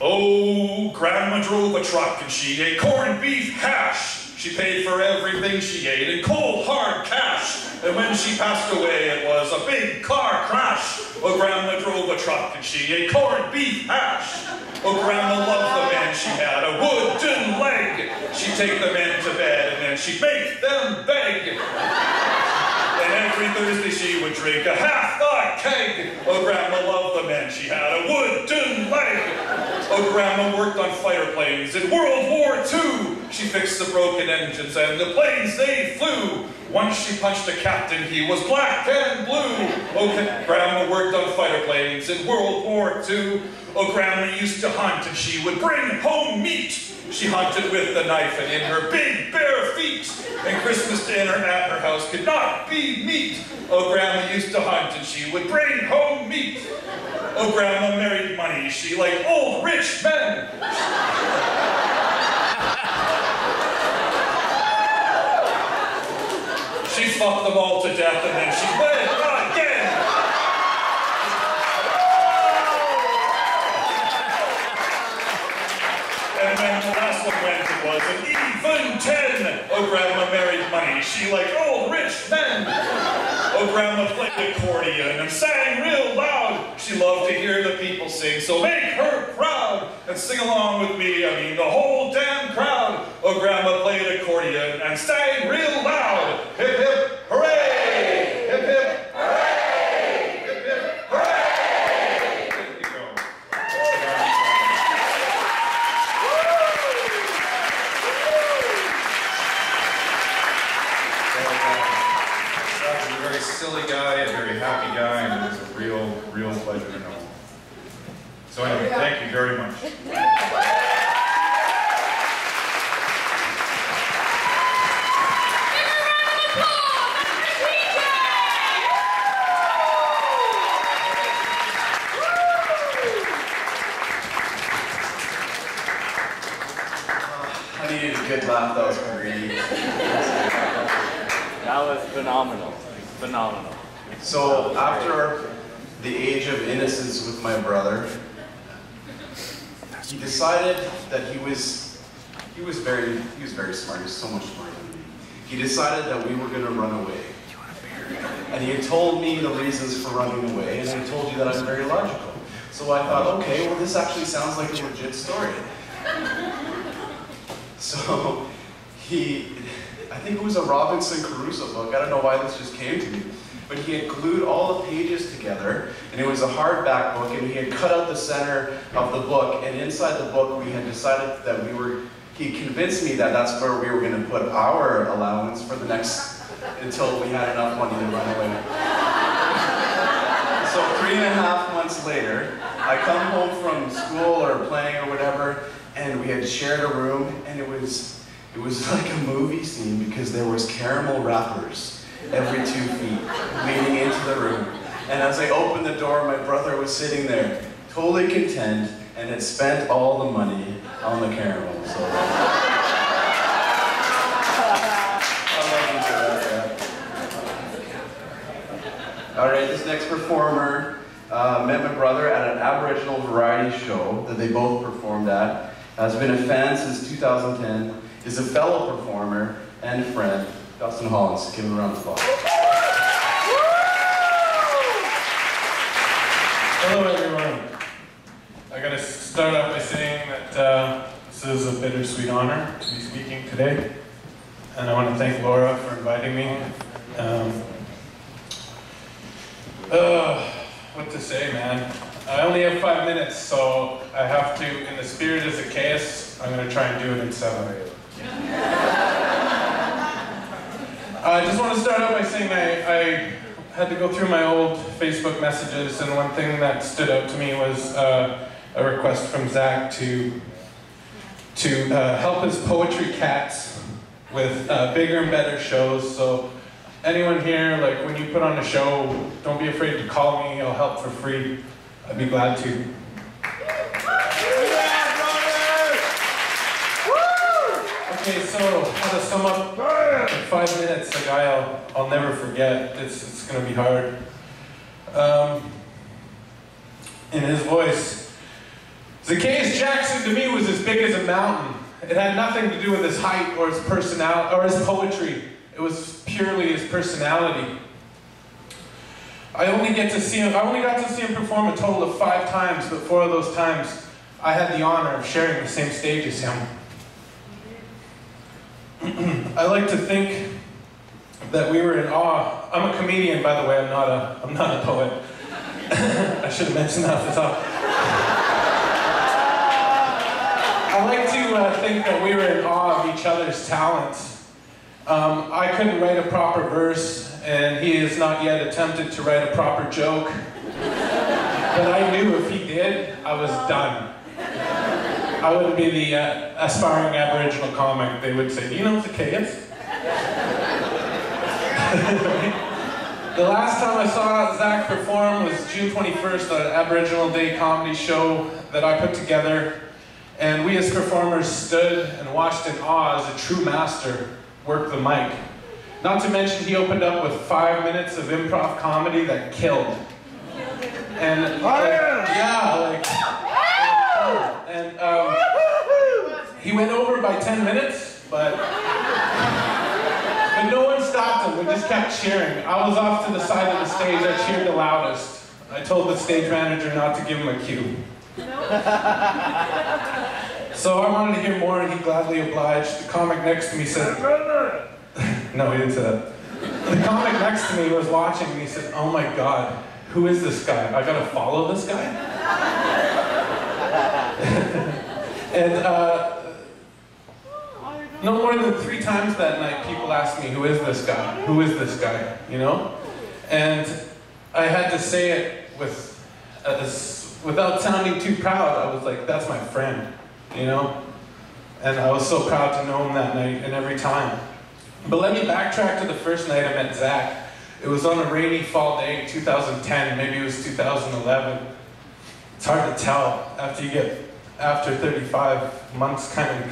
Oh, Grandma drove a truck and she ate corned beef hash. She paid for everything she ate in cold, hard cash. And when she passed away, it was a big car crash. Oh, Grandma drove a truck and she ate corned beef hash. Oh, Grandma loved the men, she had a wooden leg. She'd take the men to bed and then she'd make them beg. And every Thursday she would drink a half a keg. Oh, Grandma loved the men, she had a wooden leg. Oh, Grandma worked on fighter planes in World War II. She fixed the broken engines and the planes, they flew. Once she punched a captain, he was black and blue. Oh, Grandma worked on fighter planes in World War II. Oh, Grandma used to hunt and she would bring home meat. She hunted with the knife and in her big bare feet. And Christmas dinner at her house could not be meat. Oh, Grandma used to hunt and she would bring home meat. Oh, Grandma married money, she liked old rich men. She fucked them all to death and then she wed again. And when the last one went, it was an even 10. Oh, Grandma married money, she liked old rich men. Oh, Grandma played accordion and sang real loud. She loved to hear the people sing, so make her proud. And sing along with me, I mean the whole damn crowd. Oh, Grandma played accordion and sang real loud. Hip, hip, hooray! Hip, hip, hooray! Hip, hip, hooray! There you go. That's a very silly guy, a very happy guy, and it was a real pleasure to know him. So anyway, thank you very much. I needed a good laugh, that was great. That was phenomenal. Phenomenal. So after the age of innocence with my brother, he decided that he was very smart. He was so much smarter than me. He decided that we were going to run away. And he had told me the reasons for running away, and I told you that I'm very logical. So I thought, okay, well this actually sounds like a legit story. So I think it was a Robinson Crusoe book. I don't know why this just came to me. But he had glued all the pages together, and it was a hardback book, and he had cut out the center of the book, and inside the book we had decided that he convinced me that that's where we were going to put our allowance for the next, until we had enough money to run away. So 3.5 months later, I come home from school or playing or whatever, and we had shared a room, and it was like a movie scene because there was caramel wrappers every 2 feet leading into the room. And as I opened the door, my brother was sitting there, totally content, and had spent all the money on the caramel. So next performer met my brother at an Aboriginal variety show that they both performed at. Has been a fan since 2010. Is a fellow performer and friend, Dustin Hollings. Give him a round of applause. Hello everyone. I gotta start off by saying that this is a bittersweet honor to be speaking today. And I want to thank Laura for inviting me. What to say, man? I only have 5 minutes, so I have to, in the spirit of Zaccheus, I'm going to try and do it in 7. I just want to start out by saying I had to go through my old Facebook messages, and one thing that stood out to me was a request from Zach to help his poetry cats with bigger and better shows. So anyone here, like when you put on a show, don't be afraid to call me, I'll help for free. I'd be glad to. Okay, so how to sum up in 5 minutes, a guy I'll never forget. It's gonna be hard. In his voice, Zaccheus Jackson to me was as big as a mountain. It had nothing to do with his height or his personality or his poetry. It was purely his personality. I only got to see him perform a total of 5 times, but 4 of those times I had the honor of sharing the same stage as him. I like to think that we were in awe. I'm a comedian, by the way. I'm not a poet. I should have mentioned that off the top. I like to think that we were in awe of each other's talents. I couldn't write a proper verse, and he has not yet attempted to write a proper joke. But I knew if he did, I was done. I wouldn't be the aspiring Aboriginal comic. They would say, "Do you know Zaccheus?" The last time I saw Zach perform was June 21st at an Aboriginal Day comedy show that I put together. And we as performers stood and watched in awe as a true master work the mic. Not to mention he opened up with 5 minutes of improv comedy that killed. And he went over by 10 minutes, but no one stopped him. We just kept cheering. I was off to the side of the stage. I cheered the loudest. I told the stage manager not to give him a cue. So I wanted to hear more, and he gladly obliged. The comic next to me said, no, he didn't say that. The comic next to me was watching, and he said, "Oh my God, who is this guy? I gotta follow this guy?" And no more than 3 times that night, people asked me, "Who is this guy? Who is this guy?" You know? And I had to say it without sounding too proud. I was like, "That's my friend," you know? And I was so proud to know him that night and every time. But let me backtrack to the first night I met Zach. It was on a rainy fall day in 2010, maybe it was 2011. It's hard to tell after 35 months, kind of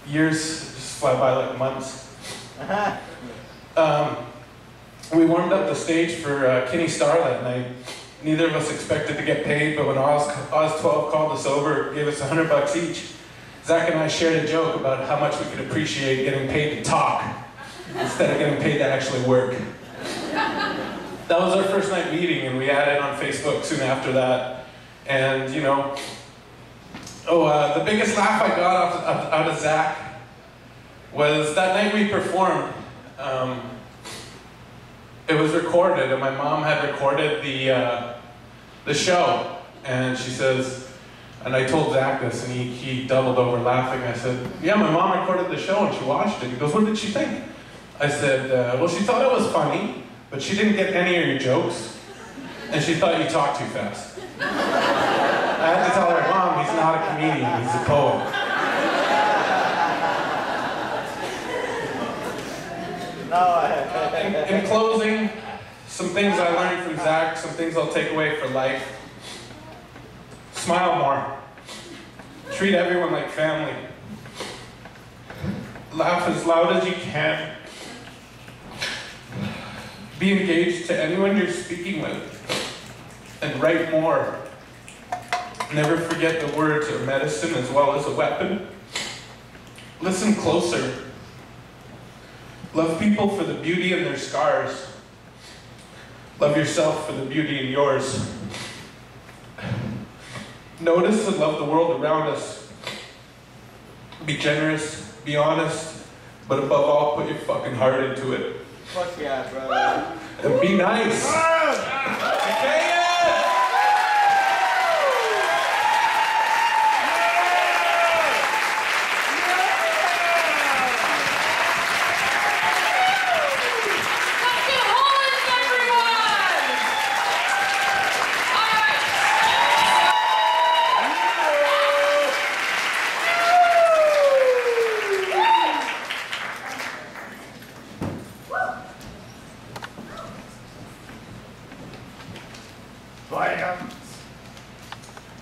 years just fly by like months. We warmed up the stage for Kinney Star that night. Neither of us expected to get paid, but when Oz 12 called us over, gave us $100 each, Zach and I shared a joke about how much we could appreciate getting paid to talk instead of getting paid to actually work. That was our first night meeting, and we added on Facebook soon after that. And you know, the biggest laugh I got out of Zach was that night we performed. It was recorded, and my mom had recorded the show. And she says, and I told Zach this, and he doubled over laughing. I said, "Yeah, my mom recorded the show and she watched it." He goes, "What did she think?" I said, "Well, she thought it was funny, but she didn't get any of your jokes, and she thought you talked too fast." I had to tell her, "Mom, he's not a comedian, he's a poet." In closing, some things I learned from Zach, some things I'll take away for life. Smile more. Treat everyone like family. Laugh as loud as you can. Be engaged to anyone you're speaking with. and write more. Never forget the words are medicine as well as a weapon. Listen closer. Love people for the beauty in their scars. Love yourself for the beauty in yours. Notice and love the world around us. Be generous, be honest, but above all, put your fucking heart into it. Fuck yeah, brother. And be nice. Okay?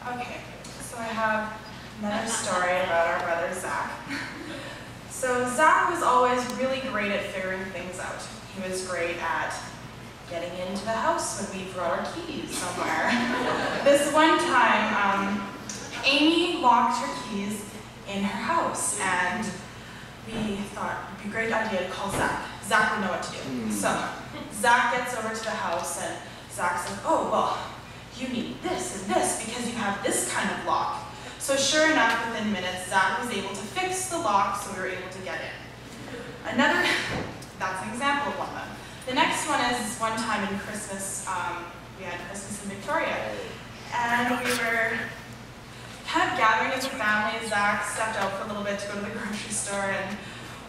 Okay, so I have another story about our brother Zaug. So Zaug was always really great at figuring things out. He was great at getting into the house when we brought our keys somewhere. This one time, Amy locked her keys in her house, and we thought it'd be a great idea to call Zaug. Zaug would know what to do. So Zaug gets over to the house, and Zaug's like, oh, well, you need this and this because you have this kind of lock. So sure enough, within minutes, Zaug was able to fix the lock, so we were able to get in. That's an example of one of them. The next one is one time in Christmas, we had Christmas in Victoria, and we were kind of gathering as a family. Zaug stepped out for a little bit to go to the grocery store, and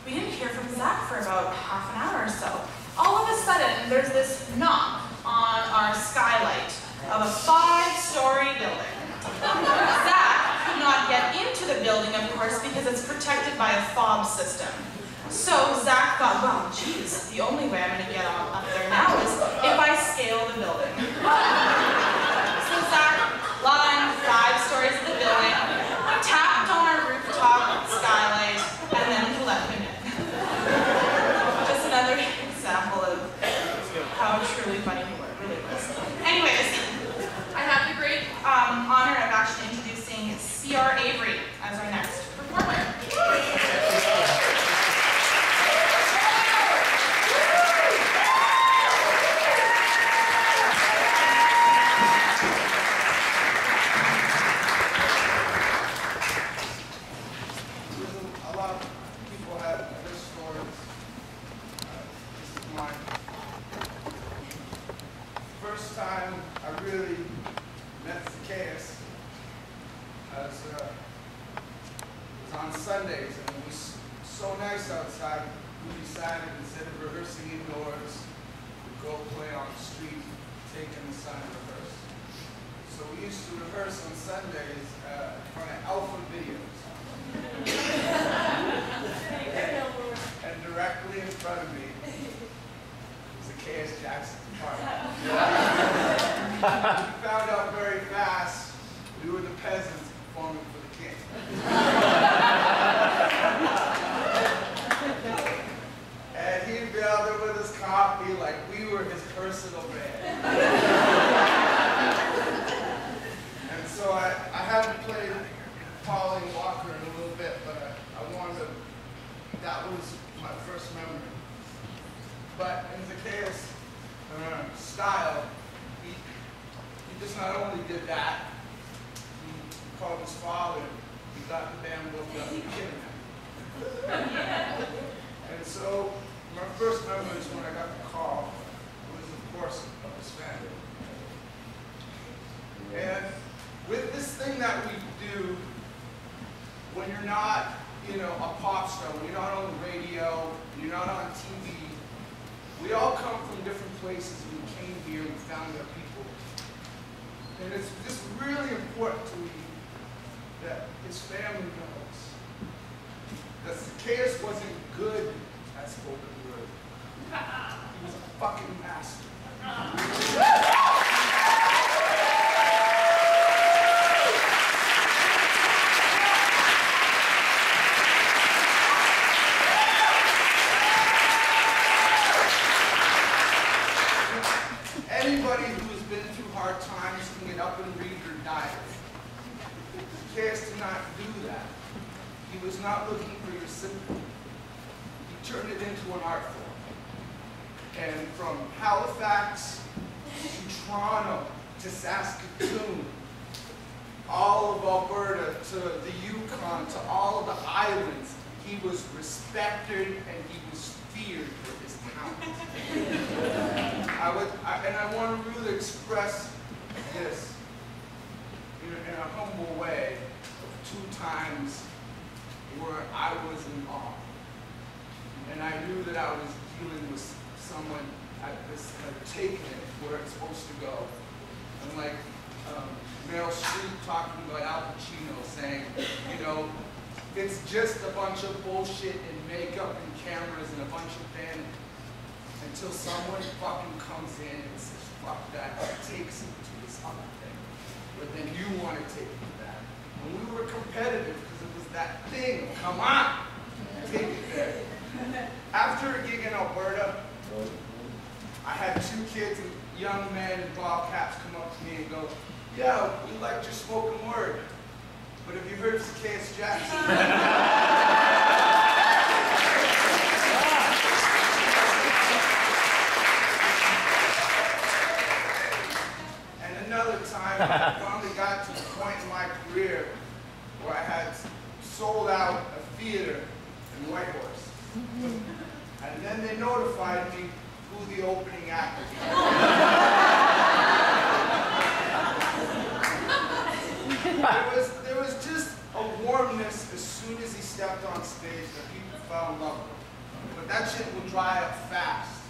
we didn't hear from Zaug for about half an hour or so. All of a sudden, there's this knock on our skylight of a 5-story building. Zaug could not get into the building, of course, because it's protected by a fob system. So Zaug thought, well, geez, the only way I'm going to get up there now is if I scale the building. So Zaug climbed 5 stories of the building, tapped on our rooftop skylight, and then we let him in. Just another example of how truly funny he really was. Anyways, I have the great honor of actually introducing C.R. Avery as our next performer. A lot of people have their stories. This is mine. First time I really met Zaccheus was on Sundays, and it was so nice outside. We decided instead of rehearsing indoors, we'd go play on the street, taking the sun to rehearse. So we used to rehearse on Sundays in front of Alpha Videos. And directly in front of me was Zaccheus Jackson Nyce. We found out very fast we were the peasants performing for the king. And he'd be out there with his copy like we were his personal band. And so I haven't played Pauline Walker in a little bit, but I wanted to, that was my first memory. But in Zaccheus' style, he just not only did that, he called his father, he got the band booked up, he kidding him. And so my first memory is when I got the call, was of course of his family. And with this thing that we do, when you're not, a pop star, when you're not on the radio, you're not on TV, we all come from different places, and we came here and found our people. And it's just really important to me that his family knows that Zaccheus wasn't good at spoken word. He was a fucking master. Anybody who has been through hard times was not looking for your sympathy. He turned it into an art form. And from Halifax to Toronto to Saskatoon, all of Alberta to the Yukon to all of the islands, he was respected and he was feared for his talent. I want to really express this in a humble way of 2 times where I was in awe. And I knew that I was dealing with someone at this taking it where it's supposed to go. And like Meryl Streep talking about Al Pacino saying, you know, it's just a bunch of bullshit and makeup and cameras and a bunch of vanity. Until someone fucking comes in and says, fuck that, and takes him to this other thing. But then you want to take it to that. And we were competitive because it was that thing. Come on, take it there. After a gig in Alberta, I had 2 kids, young men in ball caps come up to me and go, yeah, we liked your spoken word. But have you heard of Zaccheus Jackson? And another time, I finally got to the point in my career where I had sold out a theater in Whitehorse. And then they notified me who the opening act was. There was just a warmness as soon as he stepped on stage that people fell in love with. But that shit will dry up fast.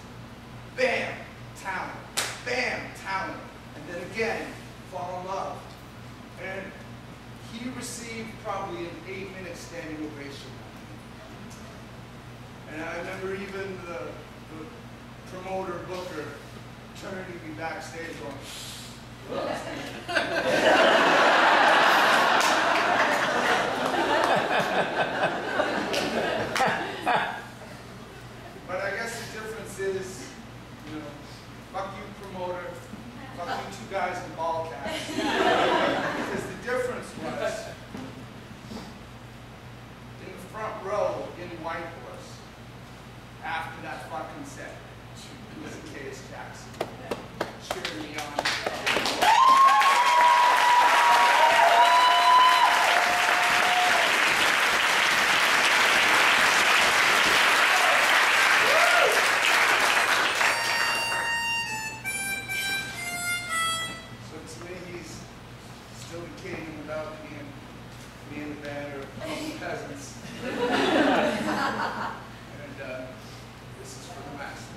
Bam, talent. Bam, talent. And then again, fall in love. And he received probably an 8-minute standing ovation. And I remember even the promoter booker turning to me backstage going, but I guess the difference is, you know, fuck you promoter, fuck you 2 guys in ball caps. Because the difference was, in the front row in Whitehorse, after that fucking set, it was Zaccheus Jackson cheering me on. So to me, he's still the king without being me and the band are peasants. And this is for the master.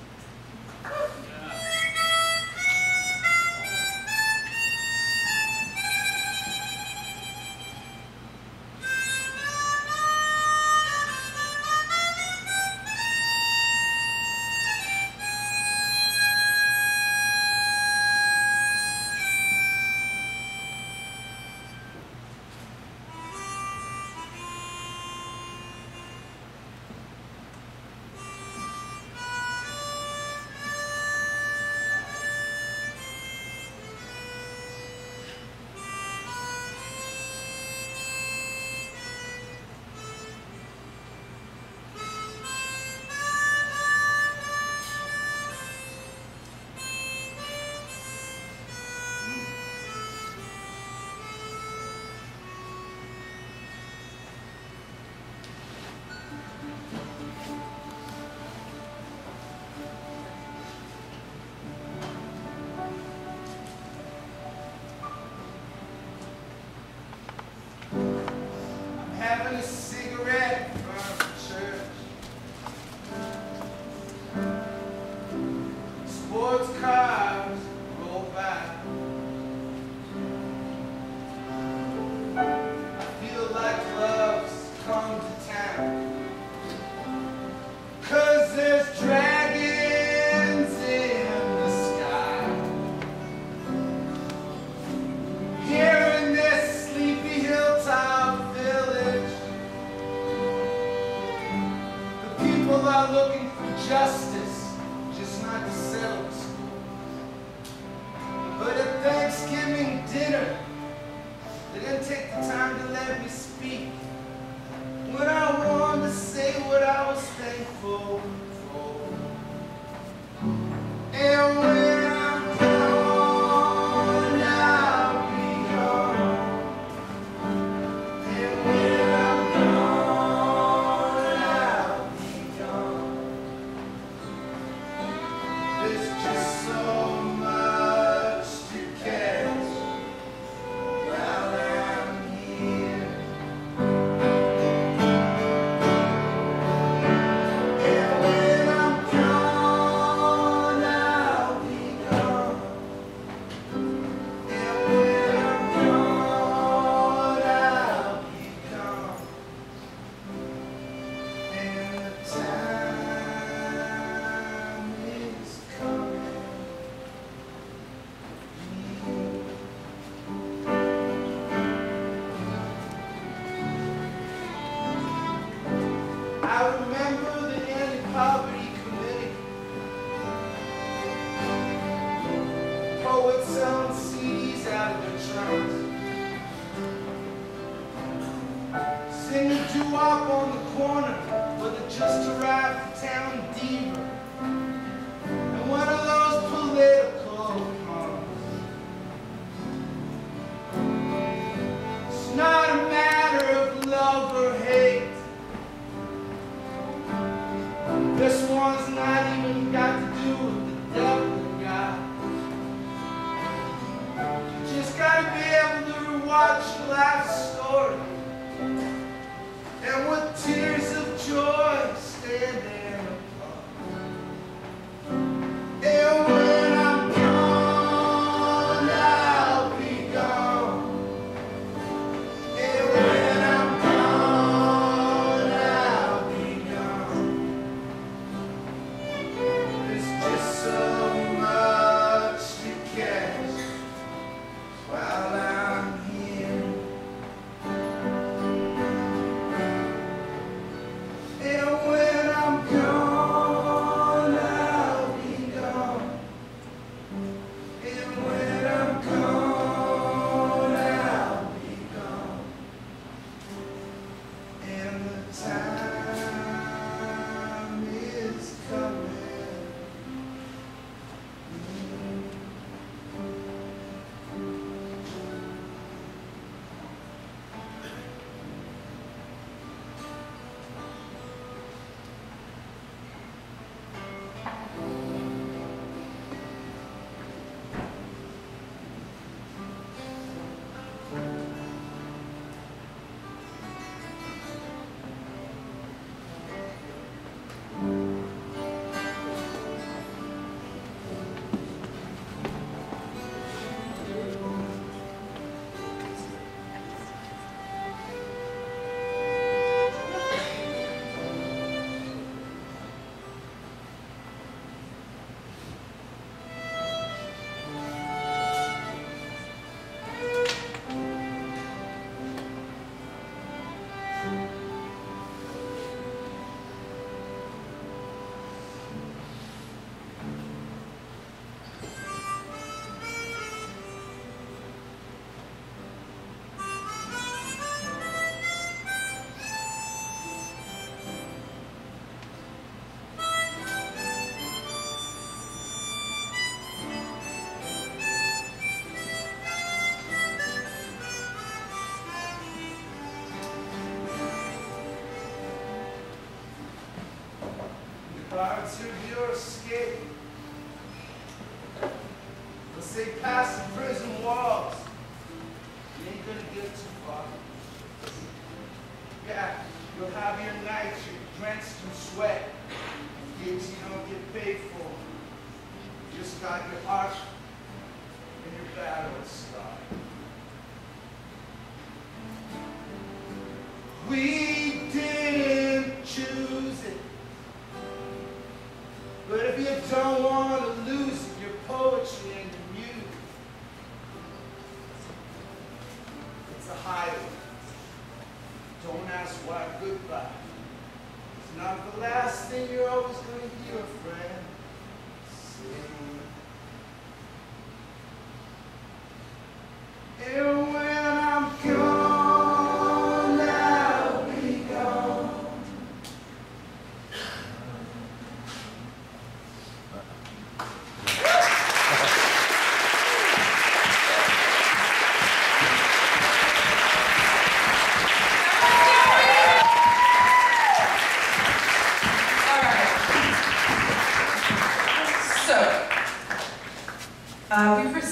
Having a cigarette in front of the church. Sports cars roll by. I feel like love's come to town. 'Cause there's dragons in the sky. Here in this sleepy hilltop village, the people are looking for justice, just not to settle the score. But at Thanksgiving dinner, they didn't take the time to let me speak. When I full. And when I'm gone, I'll be gone. And when I'm gone, I'll be gone. There's just so much to catch while I'm here. And when I'm gone, I'll be gone. And when I'm gone, I'll be gone. And the time is coming. I remember the anti-poverty committee. Poets selling CDs out of their trunks. Singing doo-wop on the corner with a just arrived town diva. And one of those political songs. It's not a matter of love or hate. This one's not even got to do with the devil God. You just gotta be able to rewatch your life story. And with tears of joy standing apart. And when I'm gone, I'll be gone. And when I'm gone, I'll be gone. There's just so much to catch while I'm here. And when I'm gone, I'll be gone. And when I'm gone, I'll be gone. And the time is coming. Clouds of your escape. Let's say past the prison walls. You ain't gonna get too far. Yeah, you'll have your nights, you're drenched in sweat. Gigs you don't get paid for. You just got your heart and your battle scar. We didn't choose it. But if you don't want to lose it, your poetry and your music, it's a highway. Don't ask why goodbye. It's not the last thing you're always going to hear, friend. Sing. And when I'm gone, I'll be gone.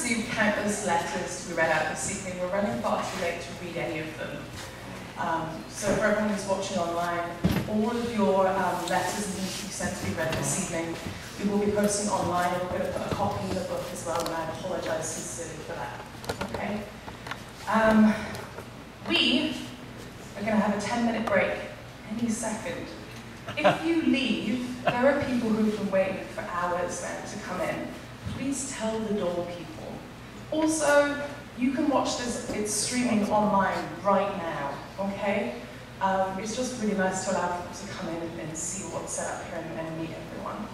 received countless letters to be read out this evening. We're running far too late to read any of them. So for everyone who's watching online, all of your letters need to be sent to be read this evening. We will be posting online, and we're going to put a copy in the book as well, and I apologize sincerely for that. Okay? We are going to have a 10-minute break any second. If you leave, there are people who've been waiting for hours then to come in. Please tell the door people. Also, you can watch this, it's streaming online right now, okay? It's just really nice to allow people to come in and see what's set up here and meet everyone.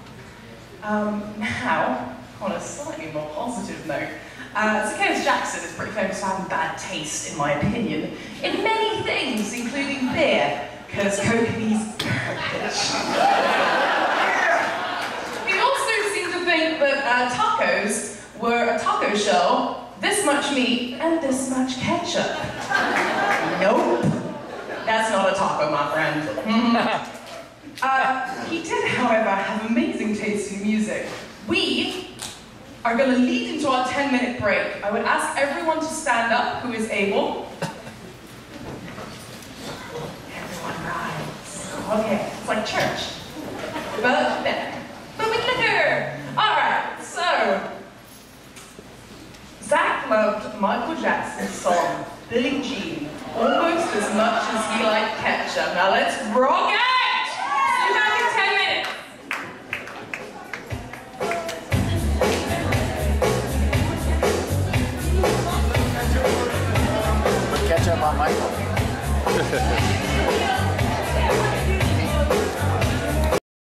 Now, on a slightly more positive note, Zaccheus Jackson is pretty famous for having bad taste, in my opinion, in many things, including beer, because cocaine's garbage. He also seemed to think that tacos were a taco shell, this much meat, and this much ketchup. Nope. That's not a taco, my friend. He did, however, have amazing taste in music. We are going to lead into our 10-minute break. I would ask everyone to stand up who is able. Everyone rise. Okay, it's like church. But better. But with liquor. All right, so Zach loved Michael Jackson's song, Billie Jean, almost as much as he liked ketchup. Now let's rock it! See you back in 10 minutes. Put ketchup on Michael.